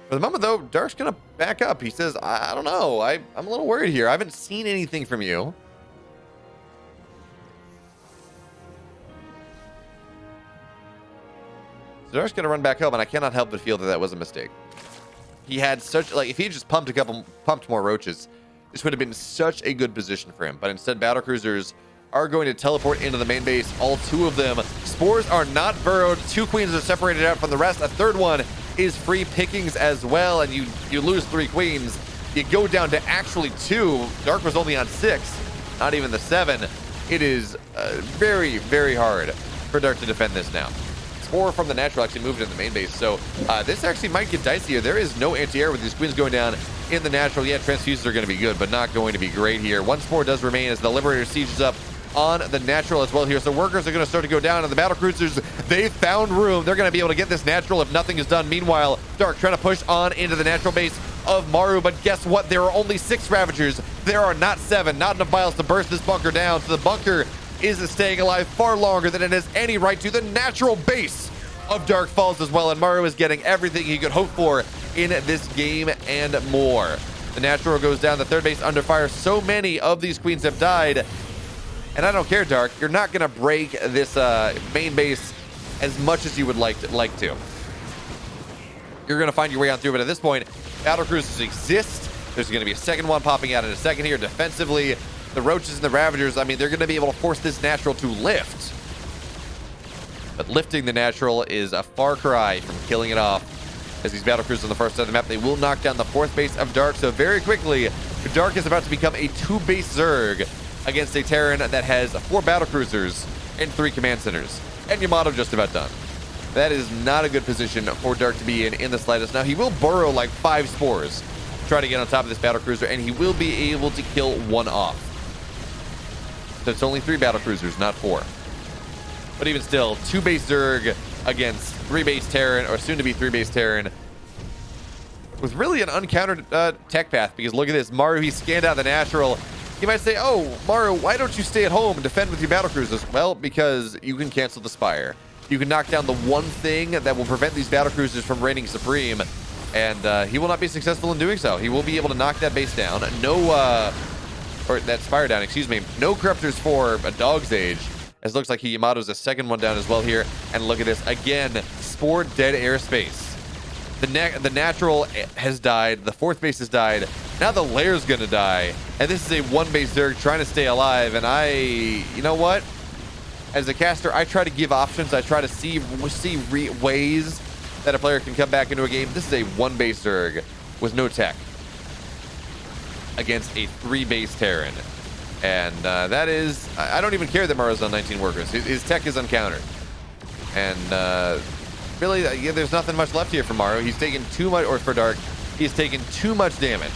For the moment, though, Dark's going to back up. He says, I don't know. I'm a little worried here. I haven't seen anything from you. So Dark's going to run back up, and I cannot help but feel that that was a mistake. He had such, if he had just pumped more roaches, this would have been such a good position for him. But instead, battlecruisers are going to teleport into the main base, all 2 of them. Spores are not burrowed. 2 queens are separated out from the rest. A 3rd one is free pickings as well, and you lose 3 queens. You go down to actually 2. Dark was only on 6, not even the 7. It is very, very hard for Dark to defend this now. Spore from the natural actually moved in the main base, so this actually might get dicey here. There is no anti-air with these queens going down in the natural. Yeah, transfuses are going to be good, but not going to be great here. 1 spore does remain as the Liberator sieges up on the natural as well here. So workers are going to start to go down, and the battlecruisers, they found room. They're going to be able to get this natural if nothing is done. Meanwhile, Dark trying to push on into the natural base of Maru, but guess what? There are only 6 Ravagers. There are not 7. Not enough vials to burst this bunker down. So the bunker is staying alive far longer than it has any right to. The natural base of Dark falls as well, and Maru is getting everything he could hope for in this game and more. The natural goes down. The 3rd base under fire. So many of these queens have died. And I don't care, Dark. You're not going to break this main base as much as you would like to. You're going to find your way on through, but at this point, battlecruisers exist. There's going to be a 2nd one popping out in a second here. Defensively, the roaches and the Ravagers, I mean, they're going to be able to force this natural to lift. But lifting the natural is a far cry from killing it off. As these battlecruisers on the first side of the map, they will knock down the 4th base of Dark. So very quickly, Dark is about to become a 2-base Zerg against a Terran that has 4 battlecruisers and 3 command centers. And Yamato just about done. That is not a good position for Dark to be in the slightest. Now, he will burrow like 5 spores, try to get on top of this battlecruiser, and he will be able to kill one off. So it's only 3 battlecruisers, not 4. But even still, 2 base Zerg against 3 base Terran, or soon to be 3 base Terran, with really an uncountered tech path. Because look at this, Maru, he scanned out the natural. You might say, oh, Maru, why don't you stay at home and defend with your battlecruisers? Well, because you can cancel the Spire. You can knock down the one thing that will prevent these battlecruisers from reigning supreme, and he will not be successful in doing so. He will be able to knock that base down. Or that Spire down, excuse me. No Corruptors for a Dog's Age, as it looks like Yamato's the second one down as well here. And look at this, again, Spore dead airspace. The natural has died, the 4th base has died, now the lair's gonna die, and this is a 1 base Zerg trying to stay alive, and you know what? As a caster, I try to give options. I try to see ways that a player can come back into a game. This is a 1 base Zerg with no tech against a 3 base Terran. And that is, I don't even care that Maru's on 19 workers. His tech is uncountered. And really, there's nothing much left here for Maru. He's taken too much, or for Dark, he's taken too much damage.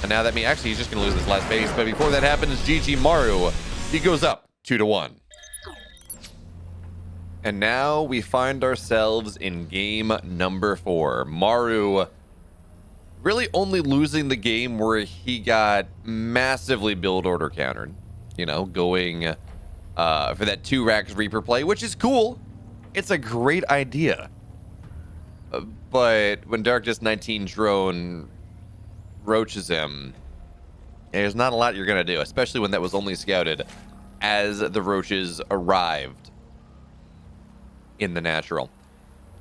And now that means, actually, he's just going to lose this last base. But before that happens, GG Maru, he goes up 2-1. And now we find ourselves in game number 4. Maru really only losing the game where he got massively build order countered. You know, going for that 2 racks Reaper play, which is cool. It's a great idea. But when Darkness 19 drone roaches him, there's not a lot you're going to do, especially when that was only scouted as the roaches arrived in the natural.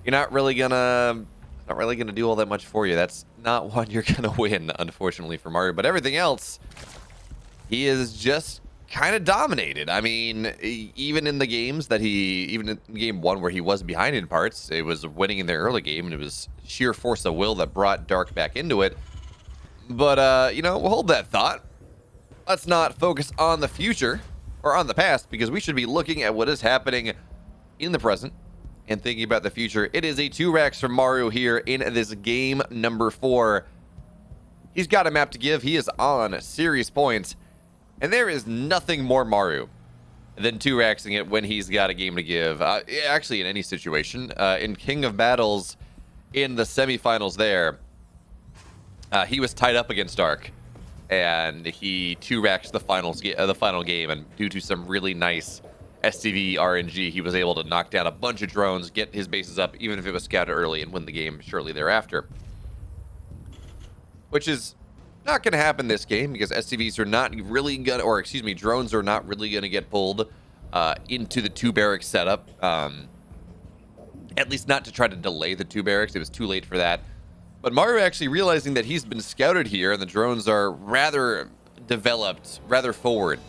You're not really gonna do all that much for you. That's not one you're gonna win, unfortunately, for Maru. But everything else, he is just kind of dominated. I mean, even in the games that even in game 1 where he was behind in parts, it was winning in the early game, and it was sheer force of will that brought Dark back into it. But you know, we'll hold that thought. Let's not focus on the future or on the past, because we should be looking at what is happening in the present and thinking about the future. It is a 2 racks from Maru here in this game number 4. He's got a map to give. He is on serious points, and there is nothing more Maru than 2 racksing it when he's got a game to give. Actually, in any situation. In King of Battles, in the semifinals there, he was tied up against Dark, and he 2 racks the final game, and due to some really nice SCV RNG, he was able to knock down a bunch of drones, get his bases up, even if it was scouted early, and win the game shortly thereafter. Which is not going to happen this game, because SCVs are not really going to, or excuse me, drones are not really going to get pulled into the 2 barracks setup. At least not to try to delay the 2 barracks. It was too late for that. But Maru actually realizing that he's been scouted here, and the drones are rather developed, rather forward,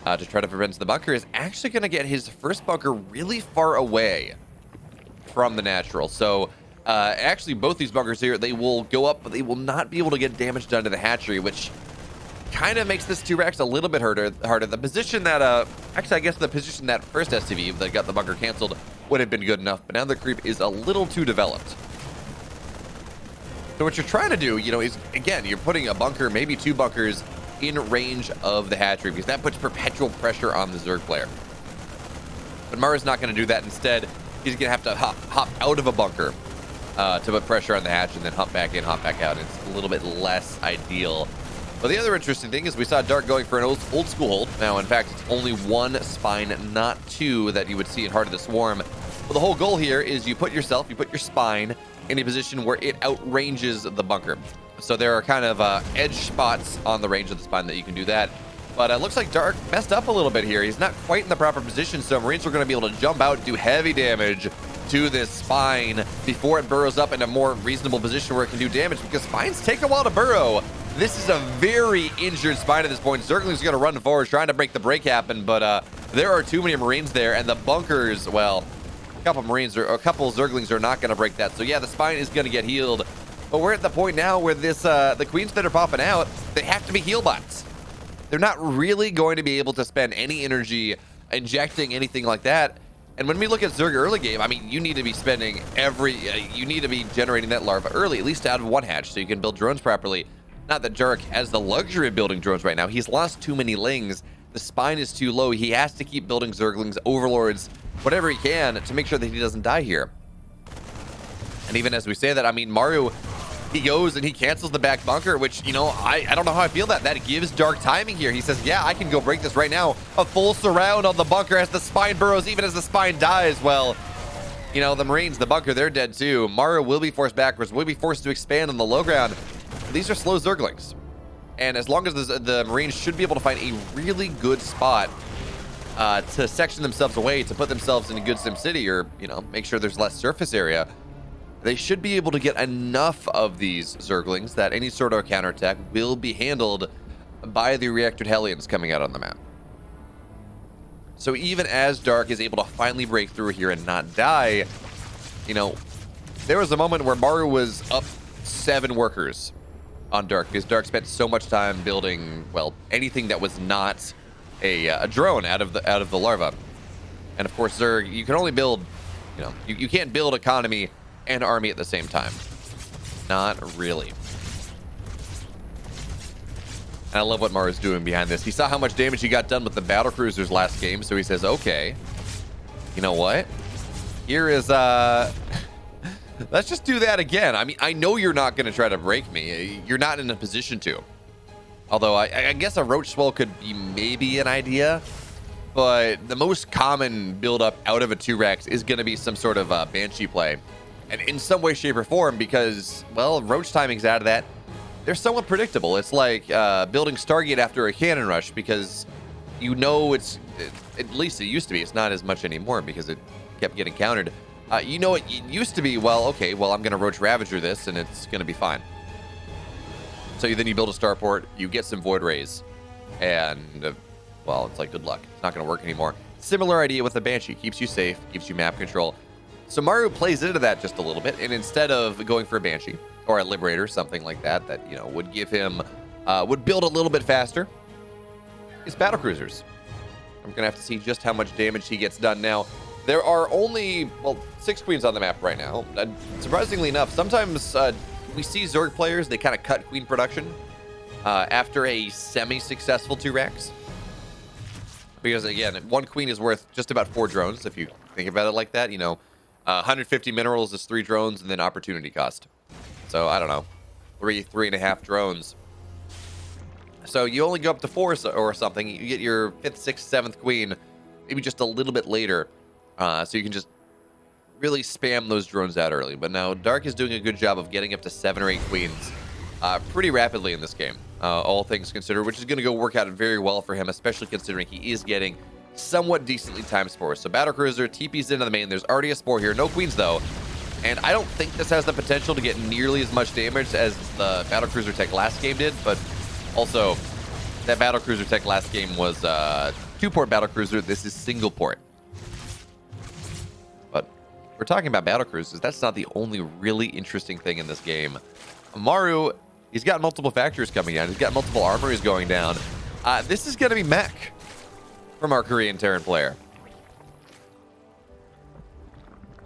to try to prevent the bunker, is actually going to get his first bunker really far away from the natural. So actually both these bunkers here, they will go up, but they will not be able to get damage done to the hatchery, which kind of makes this 2 racks a little bit harder. The position that actually, I guess the position that first SCV that got the bunker canceled would have been good enough, but now the creep is a little too developed. So what you're trying to do, you know, is, again, you're putting a bunker, maybe 2 bunkers in range of the hatchery, because that puts perpetual pressure on the Zerg player. But Maru's not going to do that. Instead, he's going to have to hop out of a bunker to put pressure on the hatch, and then hop back in, hop back out. It's a little bit less ideal. But the other interesting thing is we saw Dark going for an old school hold. Now, in fact, it's only 1 spine, not 2, that you would see in Heart of the Swarm. But the whole goal here is you put your spine in a position where it outranges the bunker. So there are kind of edge spots on the range of the spine that you can do that. But it looks like Dark messed up a little bit here. He's not quite in the proper position, so Marines are going to be able to jump out and do heavy damage to this spine before it burrows up in a more reasonable position where it can do damage, because spines take a while to burrow. This is a very injured spine at this point. Zergling's going to run forward, trying to break the break happen, but there are too many Marines there, and the bunkers, well, a couple Zerglings are not going to break that. So yeah, the spine is going to get healed. But we're at the point now where this the queens that are popping out, they have to be heal bots. They're not really going to be able to spend any energy injecting anything like that And when we look at Zerg early game, I mean, you need to be spending you need to be generating that larva early, at least out of one hatch, so you can build drones properly. Not that Jark has the luxury of building drones right now. He's lost too many lings. The spine is too low. He has to keep building Zerglings, Overlords, whatever he can to make sure that he doesn't die here. And even as we say that, I mean, Maru, he goes and he cancels the back bunker, which, you know, I don't know how I feel that. That gives Dark timing here. He says, yeah, I can go break this right now. A full surround on the bunker as the spine burrows, even as the spine dies. Well, you know, the Marines, the bunker, they're dead too. Maru will be forced backwards, will be forced to expand on the low ground. These are slow Zerglings. And as long as the Marines should be able to find a really good spot to section themselves away, to put themselves in a good sim city, or, you know, make sure there's less surface area, they should be able to get enough of these Zerglings that any sort of counterattack will be handled by the reactored Hellions coming out on the map. So even as Dark is able to finally break through here and not die, you know, there was a moment where Maru was up 7 workers on Dark, because Dark spent so much time building, well, anything that was not a drone out of the larva. And of course, Zerg, you can only build, you know, you can't build economy and army at the same time. Not really. And I love what Maru's doing behind this. He saw how much damage he got done with the battle cruisers last game, so he says, okay, you know what? Here is let's just do that again. I mean, I know you're not going to try to break me. You're not in a position to. Although I guess a roach swell could be maybe an idea, but the most common build-up out of a 2-Rex is going to be some sort of Banshee play. And in some way, shape, or form, because, well, roach timing's out of that, they're somewhat predictable. It's like building Stargate after a cannon rush, because you know at least it used to be. It's not as much anymore because it kept getting countered. You know, it used to be, well, okay, well, I'm going to Roach Ravager this, and it's going to be fine. So then you build a starport, you get some Void Rays, and, well, it's like, good luck. It's not going to work anymore. Similar idea with the Banshee. Keeps you safe, keeps you map control. So Maru plays into that just a little bit, and instead of going for a Banshee or a Liberator, something like that, you know, would give him, would build a little bit faster, it's battle cruisers. I'm going to have to see just how much damage he gets done now. There are only, well, 6 queens on the map right now. Surprisingly enough, sometimes we see Zerg players, they kind of cut queen production after a semi-successful 2-Rex. Because, again, 1 queen is worth just about 4 drones, if you think about it like that. You know, 150 minerals is 3 drones, and then opportunity cost. So, I don't know, 3.5 drones. So you only go up to 4 or something. You get your 5th, 6th, 7th queen, maybe just a little bit later. So you can just really spam those drones out early. But now Dark is doing a good job of getting up to 7 or 8 queens pretty rapidly in this game, all things considered, which is going to go work out very well for him, especially considering he is getting somewhat decently timed spores. So Battlecruiser TP's into the main. There's already a spore here. No queens, though. And I don't think this has the potential to get nearly as much damage as the Battlecruiser tech last game did, but also that Battlecruiser tech last game was 2-port Battlecruiser. This is single port. But we're talking about Battlecruisers. That's not the only really interesting thing in this game. Maru, he's got multiple factories coming down. He's got multiple armories going down. This is going to be mech from our Korean Terran player.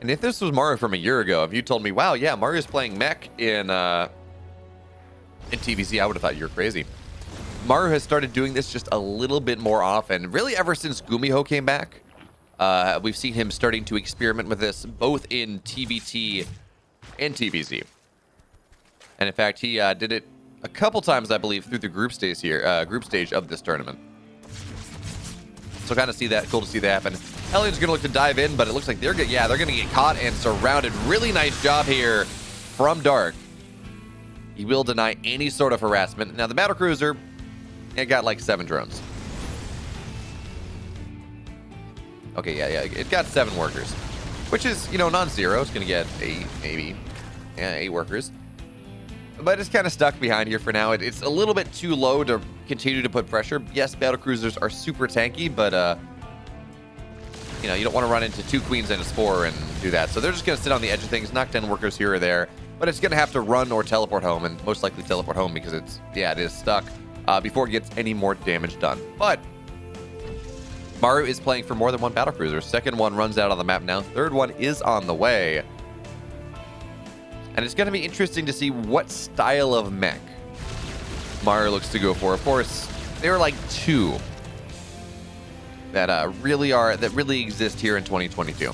And if this was Maru from a year ago, if you told me, wow, yeah, Maru's playing mech in TVZ, I would have thought you were crazy. Maru has started doing this just a little bit more often. Really, ever since Gumiho came back, we've seen him starting to experiment with this, both in TVT and TVZ. And in fact, he did it a couple times, I believe, through the group stage here, group stage of this tournament. So kind of see that, cool to see that happen. Hellions gonna look to dive in, but it looks like they're gonna get caught and surrounded. Really nice job here from Dark. He will deny any sort of harassment. Now the Battlecruiser, it got like 7 drones. Okay, yeah, it got 7 workers, which is, you know, non-zero. It's gonna get 8, maybe, yeah, 8 workers. But it's kind of stuck behind here for now. It's a little bit too low to continue to put pressure. Yes, Battlecruisers are super tanky, but you know, you don't want to run into 2 queens and a spore and do that. So they're just going to sit on the edge of things, knock down workers here or there. But it's going to have to run or teleport home, and most likely teleport home because it is stuck before it gets any more damage done. But Maru is playing for more than one battlecruiser. Second one runs out on the map now. Third one is on the way. And it's going to be interesting to see what style of mech Maru looks to go for. Of course, there are like two that really exist here in 2022.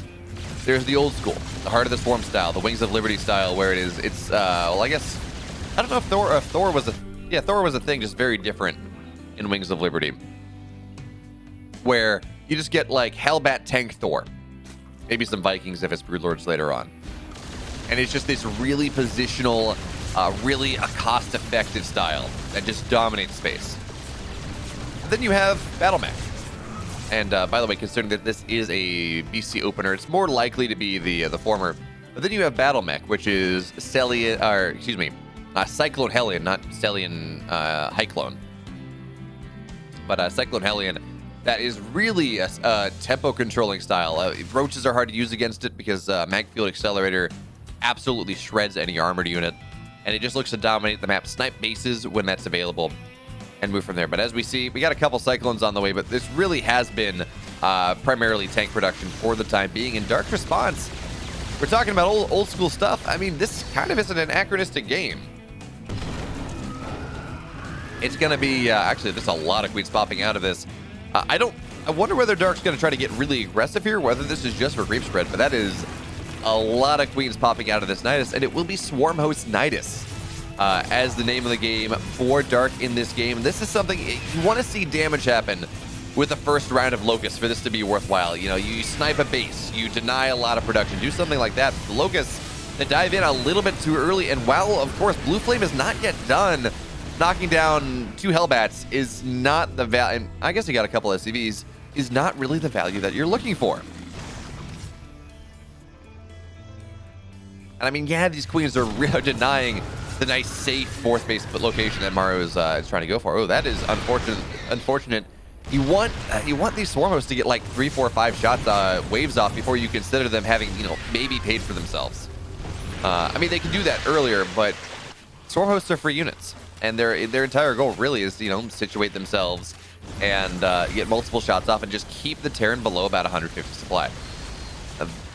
There's the old school, the Heart of the Swarm style, the Wings of Liberty style, where it's well, I guess I don't know if Thor was a thing, just very different in Wings of Liberty, where you just get like Hellbat tank Thor, maybe some Vikings if it's Broodlords later on, and it's just this really positional, really a cost-effective style that just dominates space. And then you have Battle Mech. And by the way, considering that this is a BC opener, it's more likely to be the former. But then you have Battle Mech, which is Cyclone Hellion, not Stellian Hyclone. But Cyclone Hellion, that is really a tempo controlling style. Roaches are hard to use against it because Mag Field Accelerator absolutely shreds any armored unit. And it just looks to dominate the map, snipe bases when that's available, and move from there. But as we see, we got a couple Cyclones on the way, but this really has been primarily tank production for the time being. In Dark Response, we're talking about old school stuff. I mean, this kind of isn't an anachronistic game. It's going to be, actually, there's a lot of queens popping out of this. I wonder whether Dark's going to try to get really aggressive here, whether this is just for creep spread, but that is a lot of queens popping out of this Nidus, and it will be Swarm Host Nidus as the name of the game for Dark in this game. This is something you want to see damage happen with the first round of Locusts for this to be worthwhile. You know, you snipe a base, you deny a lot of production, do something like that. The Locusts, they dive in a little bit too early, and while, of course, Blue Flame is not yet done, knocking down 2 Hellbats is not the value, and I guess you got a couple SCVs, is not really the value that you're looking for. And I mean, yeah, these queens are denying the nice, safe fourth base location that Maru is trying to go for. Oh, that is unfortunate. You want these Swarm Hosts to get like 3, 4, 5 shots, waves off before you consider them having, you know, maybe paid for themselves. I mean, they can do that earlier, but Swarm Hosts are free units, and their entire goal really is, you know, situate themselves and get multiple shots off and just keep the Terran below about 150 supply.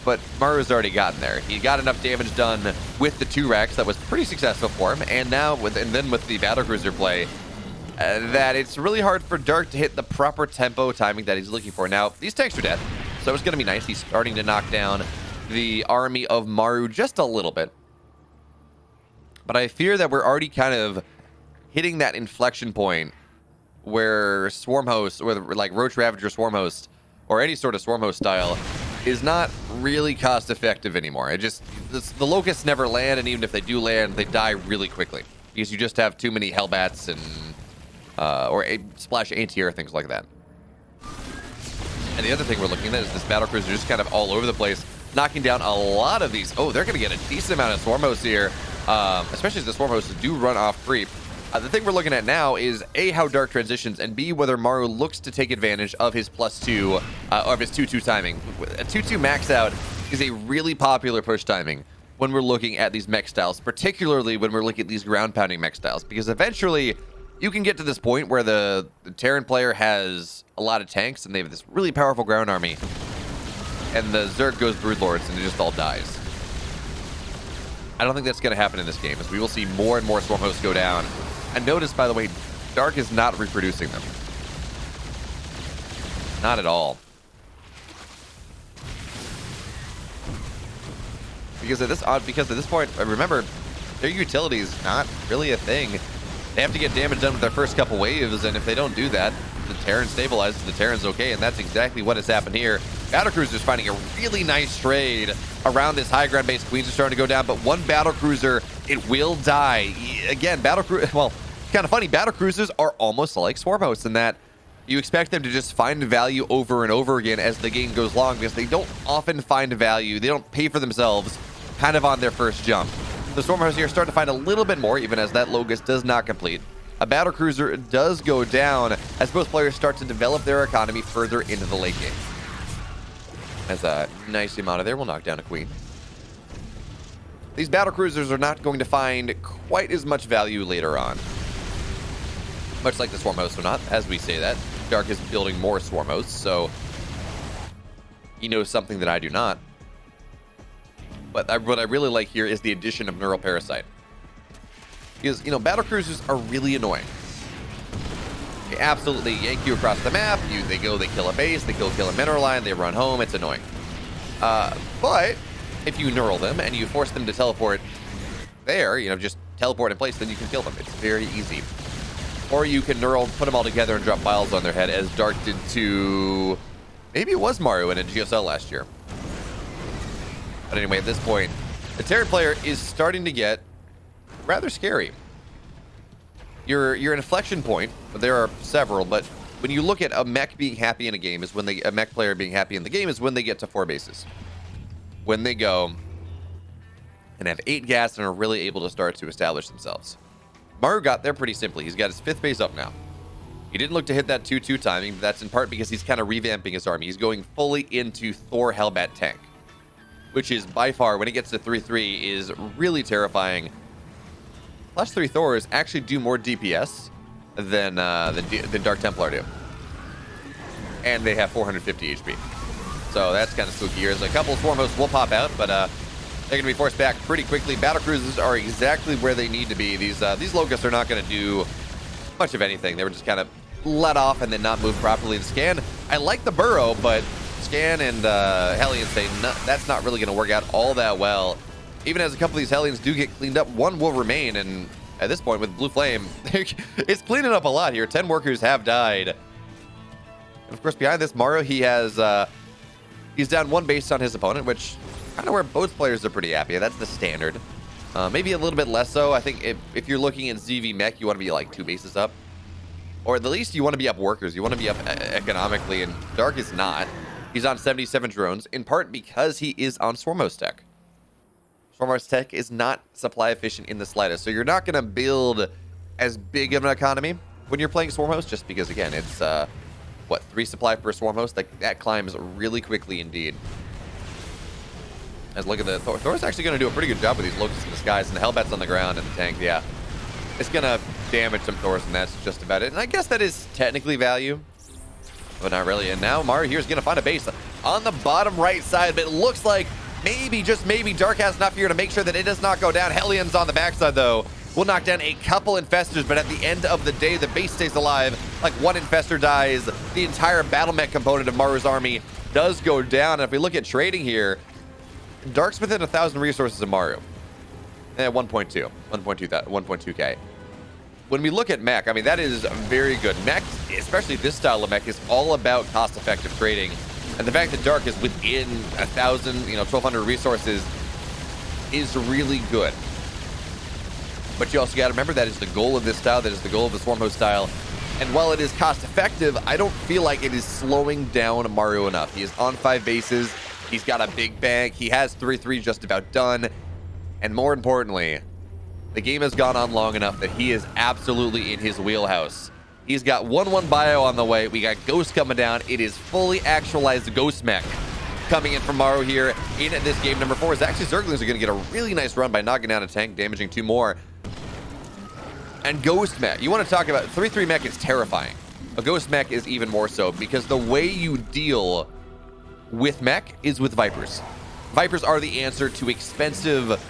But Maru's already gotten there. He got enough damage done with the 2 racks that was pretty successful for him, and now then with the battlecruiser play, that it's really hard for Dark to hit the proper tempo timing that he's looking for. Now, these tanks are dead, so it's going to be nice. He's starting to knock down the army of Maru just a little bit. But I fear that we're already kind of hitting that inflection point where Swarm Host, or like Roach Ravager Swarm Host, or any sort of Swarm Host style, is not really cost effective anymore. The Locusts never land, and even if they do land, they die really quickly because you just have too many Hellbats and or splash anti-air, things like that. And the other thing we're looking at is this battlecruiser just kind of all over the place, knocking down a lot of these. Oh, they're going to get a decent amount of Swarm Hosts here, especially as the Swarm Hosts do run off creep. The thing we're looking at now is A, how Dark transitions, and B, whether Maru looks to take advantage of his +2, or of his 2-2 timing. A 2-2 max out is a really popular push timing when we're looking at these mech styles, particularly when we're looking at these ground pounding mech styles, because eventually you can get to this point where the Terran player has a lot of tanks and they have this really powerful ground army, and the Zerg goes Broodlords and it just all dies. I don't think that's going to happen in this game, as we will see more and more Swarm Hosts go down. And notice, by the way, Dark is not reproducing them. Not at all. Because at this point, remember, their utility is not really a thing. They have to get damage done with their first couple waves, and if they don't do that, the Terran stabilizes, the Terran's okay, and that's exactly what has happened here. Battlecruiser's finding a really nice trade around this high ground base. Queens are starting to go down, but one battlecruiser, it will die. Again, battlecruiser, well, kind of funny, battlecruisers are almost like Swarm Hosts in that you expect them to just find value over and over again as the game goes along, because they don't often find value. They don't pay for themselves kind of on their first jump. The Swarm Hosts here start to find a little bit more, even as that Locust does not complete. A battlecruiser does go down as both players start to develop their economy further into the late game. As a nice amount of there will knock down a queen. These battlecruisers are not going to find quite as much value later on. Much like the Swarm Hosts are not, as we say that. Dark is building more Swarm hosts, so he knows something that I do not. But what I really like here is the addition of Neural Parasite. Because, you know, battle cruisers are really annoying. They absolutely yank you across the map. They kill a base, they kill a mineral line, they run home. It's annoying. But if you neural them and you force them to teleport there, you know, just teleport in place, then you can kill them. It's very easy. Or you can neural, put them all together and drop files on their head, as Dark did to... maybe it was Maru in a GSL last year. But anyway, at this point, the Terran player is starting to get rather scary. Your inflection point, there are several, but when you look at a mech being happy in a game is when a mech player being happy in the game is when they get to 4 bases. When they go and have 8 gas and are really able to start to establish themselves. Maru got there pretty simply. He's got his 5th base up now. He didn't look to hit that 2-2 timing, but that's in part because he's kind of revamping his army. He's going fully into Thor Hellbat tank, which is by far, when it gets to 3-3, is really terrifying. Plus 3 Thors actually do more DPS than Dark Templar do. And they have 450 HP. So that's kind of spooky. There's a couple of Swarm hosts will pop out, but they're going to be forced back pretty quickly. Battle cruisers are exactly where they need to be. These locusts are not going to do much of anything. They were just kind of let off and then not move properly. And Scan, I like the burrow, but Scan and Hellions say no, that's not really going to work out all that well. Even as a couple of these Hellions do get cleaned up, one will remain. And at this point with Blue Flame, it's cleaning up a lot here. 10 workers have died. And of course, behind this, Maru, he has he's down 1 base on his opponent, which kind of where both players are pretty happy. That's the standard. Maybe a little bit less so. I think if you're looking at ZV Mech, you want to be like 2 bases up. Or at the least you want to be up workers. You want to be up economically, and Dark is not. He's on 77 drones, in part because he is on Swarmhost tech. Swarmhost tech is not supply efficient in the slightest, so you're not going to build as big of an economy when you're playing Swarmhost, just because, again, it's, what, 3 supply per Swarmhost? Like, that climbs really quickly indeed. As look at the Thor's actually going to do a pretty good job with these locusts in the skies, and the Hellbat's on the ground and the tank, yeah. It's going to damage some Thors, and that's just about it. And I guess that is technically value, but not really. And now Maru here is going to find a base on the bottom right side, but it looks like maybe, just maybe, Dark has enough here to make sure that it does not go down. Hellions on the backside, though, will knock down a couple Infestors, but at the end of the day, the base stays alive. Like, 1 Infestor dies. The entire battle mech component of Maru's army does go down. And if we look at trading here, Dark's within 1,000 resources of Maru. 1.2K. When we look at mech, I mean, that is very good. Mech, especially this style of mech, is all about cost-effective trading. And the fact that Dark is within 1,000, 1,200 resources is really good. But you also got to remember that is the goal of this style. That is the goal of the Swarmhost style. And while it is cost-effective, I don't feel like it is slowing down Maru enough. He is on 5 bases. He's got a big bank. He has 3-3 just about done. And more importantly, the game has gone on long enough that he is absolutely in his wheelhouse. He's got 1-1 bio on the way. We got Ghost coming down. It is fully actualized Ghost mech coming in from Maru here in this game number 4. Is actually Zerglings are going to get a really nice run by knocking down a tank, damaging 2 more. And Ghost mech, you want to talk about 3-3 mech is terrifying. A Ghost mech is even more so, because the way you deal with mech is with Vipers. Vipers are the answer to expensive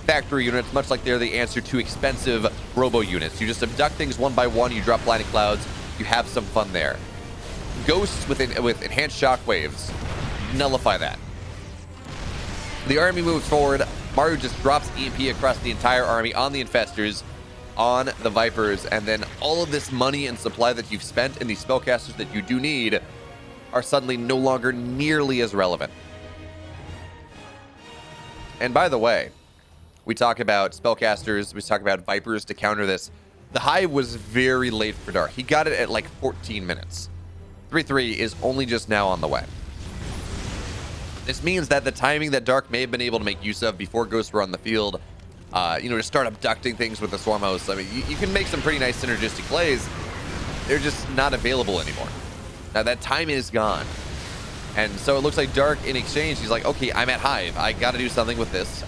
factory units, much like they're the answer to expensive robo units. You just abduct things 1 by 1, you drop blinding clouds, you have some fun there. Ghosts with enhanced shockwaves nullify that. The army moves forward. Maru just drops EMP across the entire army on the Infestors, on the Vipers, and then all of this money and supply that you've spent in these spellcasters that you do need are suddenly no longer nearly as relevant. And by the way, we talk about spellcasters, we talk about Vipers to counter this. The Hive was very late for Dark. He got it at like 14 minutes. 3-3 is only just now on the way. This means that the timing that Dark may have been able to make use of before Ghosts were on the field, to start abducting things with the Swarm hosts. I mean, you can make some pretty nice synergistic plays. They're just not available anymore. Now that time is gone. And so it looks like Dark, in exchange, he's like, okay, I'm at Hive. I got to do something with this.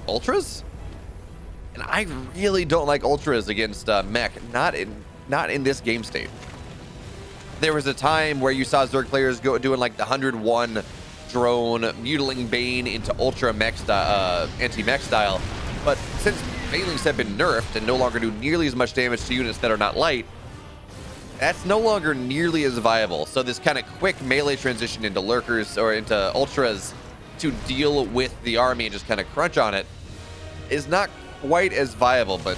Ultras? And I really don't like Ultras against Mech. Not in this game state. there was a time where you saw Zerg players doing like the 101 drone, mutilating Bane into ultra mech anti-mech style. But since Banelings have been nerfed and no longer do nearly as much damage to units that are not light, that's no longer nearly as viable. So this kind of quick melee transition into lurkers or into ultras to deal with the army and just kind of crunch on it is not quite as viable, but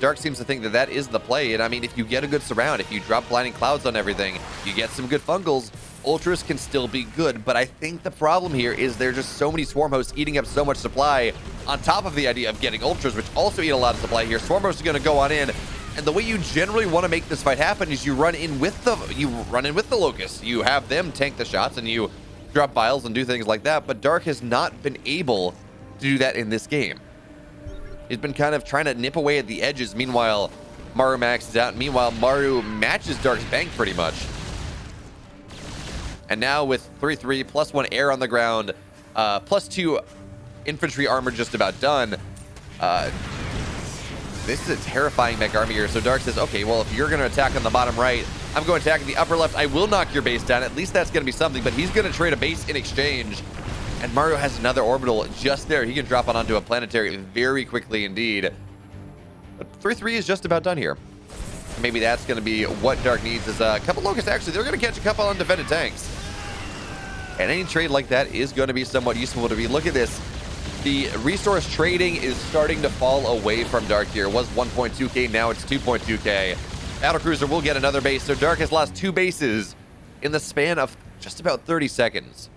Dark seems to think that that is the play. And I mean, if you get a good surround, if you drop blinding clouds on everything, you get some good fungals, ultras can still be good. But I think the problem here is there's just so many swarm hosts eating up so much supply on top of the idea of getting ultras, which also eat a lot of supply here. Swarm hosts are going to go on in, and the way you generally want to make this fight happen is you run in with the Locusts. You have them tank the shots and you drop vials and do things like that. But Dark has not been able to do that in this game. He's been kind of trying to nip away at the edges. Meanwhile, Maru maxes out. Meanwhile, Maru matches Dark's bank pretty much. And now with 3/3, +1 air on the ground, +2 infantry armor just about done. This is a terrifying mech army here. So Dark says, okay, well, if you're going to attack on the bottom right, I'm going to attack in the upper left. I will knock your base down. At least that's going to be something. But he's going to trade a base in exchange. And Maru has another orbital just there. He can drop it onto a planetary very quickly indeed. But 3/3 is just about done here. Maybe that's going to be what Dark needs is a couple Locusts. Actually, they're going to catch a couple undefended tanks. And any trade like that is going to be somewhat useful to me. Look at this. The resource trading is starting to fall away from Dark here. It was 1.2k, now it's 2.2k. Battlecruiser will get another base. So Dark has lost 2 bases in the span of just about 30 seconds.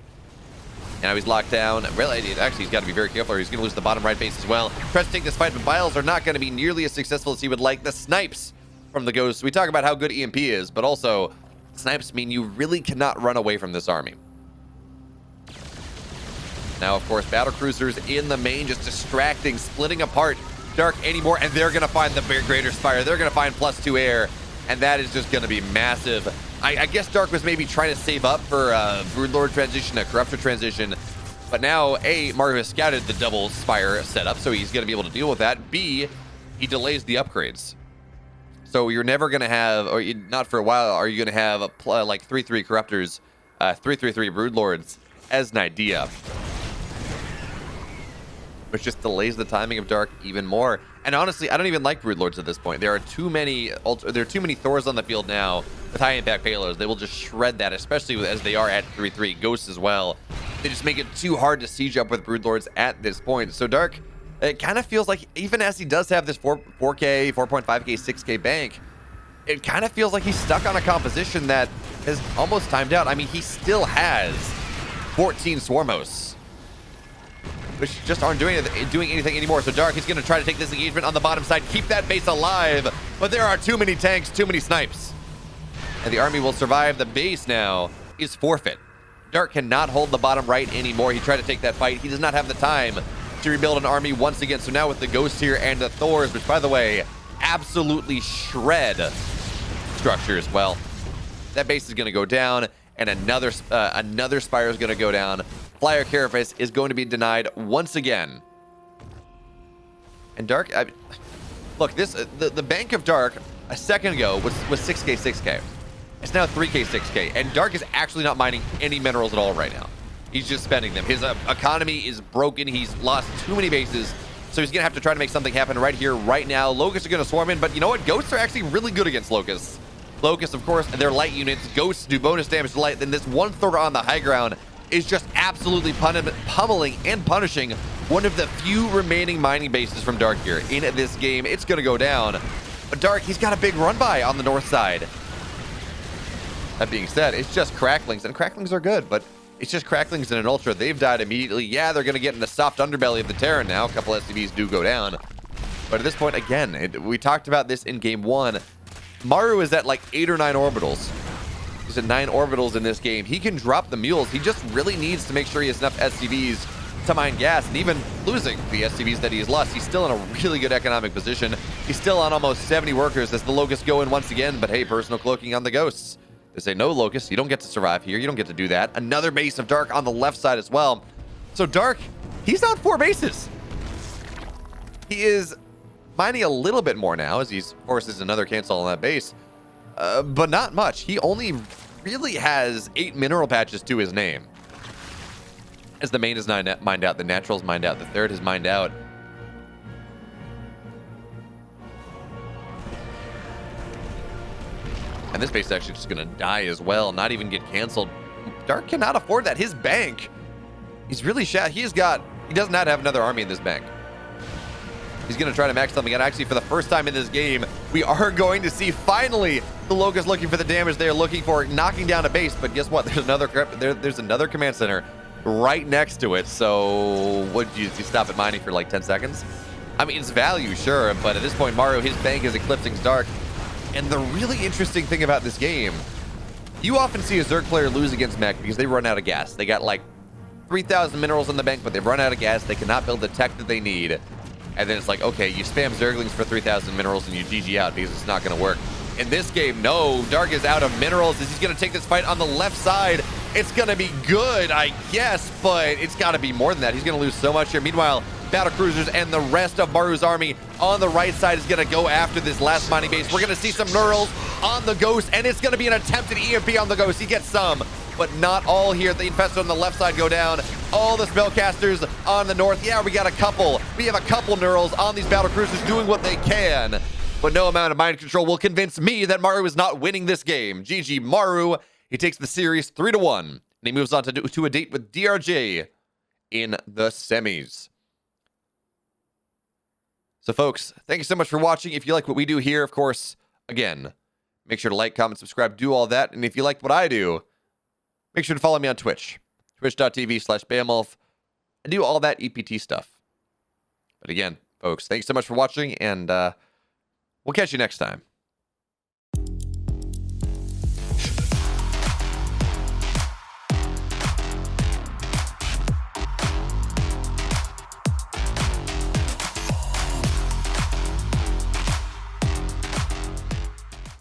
Now he's locked down. Really, actually, he's got to be very careful or he's going to lose the bottom right base as well. Tries to take this fight, but Biles are not going to be nearly as successful as he would like. The snipes from the Ghosts. We talk about how good EMP is, but also snipes mean you really cannot run away from this army. Now, of course, battlecruisers in the main, just distracting, splitting apart Dark anymore, and they're going to find the Greater Spire. They're going to find +2 air, and that is just going to be massive. I guess Dark was maybe trying to save up for a Broodlord transition, a Corruptor transition, but now, A, Maru has scouted the double Spire setup, so he's going to be able to deal with that. B, he delays the upgrades. So you're never going to have, or not for a while, are you going to have like 3/3 Corruptors, 3/3 Broodlords as an idea. Which just delays the timing of Dark even more. And honestly, I don't even like Broodlords at this point. There are too many Thors on the field now with high impact payloads. They will just shred that, especially as they are at 3/3 Ghosts as well. They just make it too hard to siege up with Broodlords at this point. So Dark, it kind of feels like, even as he does have this 4K, 4.5K, 6K bank, it kind of feels like he's stuck on a composition that is almost timed out. I mean, he still has 14 Swarm Hosts, which just aren't doing anything anymore. So Dark, he's going to try to take this engagement on the bottom side, keep that base alive, but there are too many tanks, too many snipes. And the army will survive. The base now is forfeit. Dark cannot hold the bottom right anymore. He tried to take that fight. He does not have the time to rebuild an army once again. So now with the Ghosts here and the Thors, which, by the way, absolutely shred structures, well, that base is going to go down, and another Spire is going to go down. Flyer Carapace is going to be denied once again. And Dark, look, the bank of Dark a second ago was 6k, 6k. It's now 3k, 6k, and Dark is actually not mining any minerals at all right now. He's just spending them. His economy is broken. He's lost too many bases, so he's gonna have to try to make something happen right here, right now. Locusts are gonna swarm in, but you know what? Ghosts are actually really good against Locusts. Locusts, of course, they're light units. Ghosts do bonus damage to light. Then this one Thor on the high ground is just absolutely pummeling and punishing one of the few remaining mining bases from Dark here in this game. It's going to go down. But Dark, he's got a big run by on the north side. That being said, it's just Cracklings, and Cracklings are good, but it's just Cracklings in an Ultra. They've died immediately. Yeah, they're going to get in the soft underbelly of the Terran now. A couple SCVs do go down. But at this point, again, we talked about this in game 1. Maru is at like 8 or 9 orbitals. He's at 9 orbitals in this game. He can drop the mules. He just really needs to make sure he has enough SCVs to mine gas, and even losing the SCVs that he's lost, he's still in a really good economic position. He's still on almost 70 workers as the Locusts go in once again, but hey, personal cloaking on the Ghosts. They say, no, Locust, you don't get to survive here. You don't get to do that. Another base of Dark on the left side as well. So Dark, he's on 4 bases. He is mining a little bit more now as he forces another cancel on that base. but not much. He only really has 8 mineral patches to his name. As the main is mined out, the natural is mined out, the third is mined out. And this base is actually just going to die as well, not even get canceled. Dark cannot afford that. His bank, he's really shat. He does not have another army in this bank. He's going to try to max something out. Actually, for the first time in this game, we are going to see finally the Locust looking for the damage they're looking for, knocking down a base. But guess what? There's another command center right next to it. So what did you stop at mining for like 10 seconds? I mean, it's value, sure, but at this point, Maru, his bank is eclipsing Dark. And the really interesting thing about this game, you often see a Zerg player lose against mech because they run out of gas. They got like 3,000 minerals in the bank, but they've run out of gas. They cannot build the tech that they need. And then it's like, okay, you spam Zerglings for 3,000 minerals and you GG out because it's not going to work. In this game, no, Dark is out of minerals. He's going to take this fight on the left side. It's going to be good, I guess, but it's got to be more than that. He's going to lose so much here. Meanwhile, battle cruisers and the rest of Maru's army on the right side is going to go after this last mining base. We're going to see some Neurals on the Ghost, and it's going to be an attempted EMP on the Ghost. He gets some, but not all here. The Infestor on the left side go down. All the spellcasters on the north. Yeah, we got a couple. We have a couple Neurals on these battle cruisers doing what they can, but no amount of mind control will convince me that Maru is not winning this game. GG Maru. He takes the series 3-1, and he moves on to a date with DRJ in the semis. So folks, thank you so much for watching. If you like what we do here, of course, again, make sure to like, comment, subscribe, do all that. And if you like what I do, make sure to follow me on Twitch, twitch.tv/Beowulf. I do all that EPT stuff. But again, folks, thanks so much for watching, and we'll catch you next time.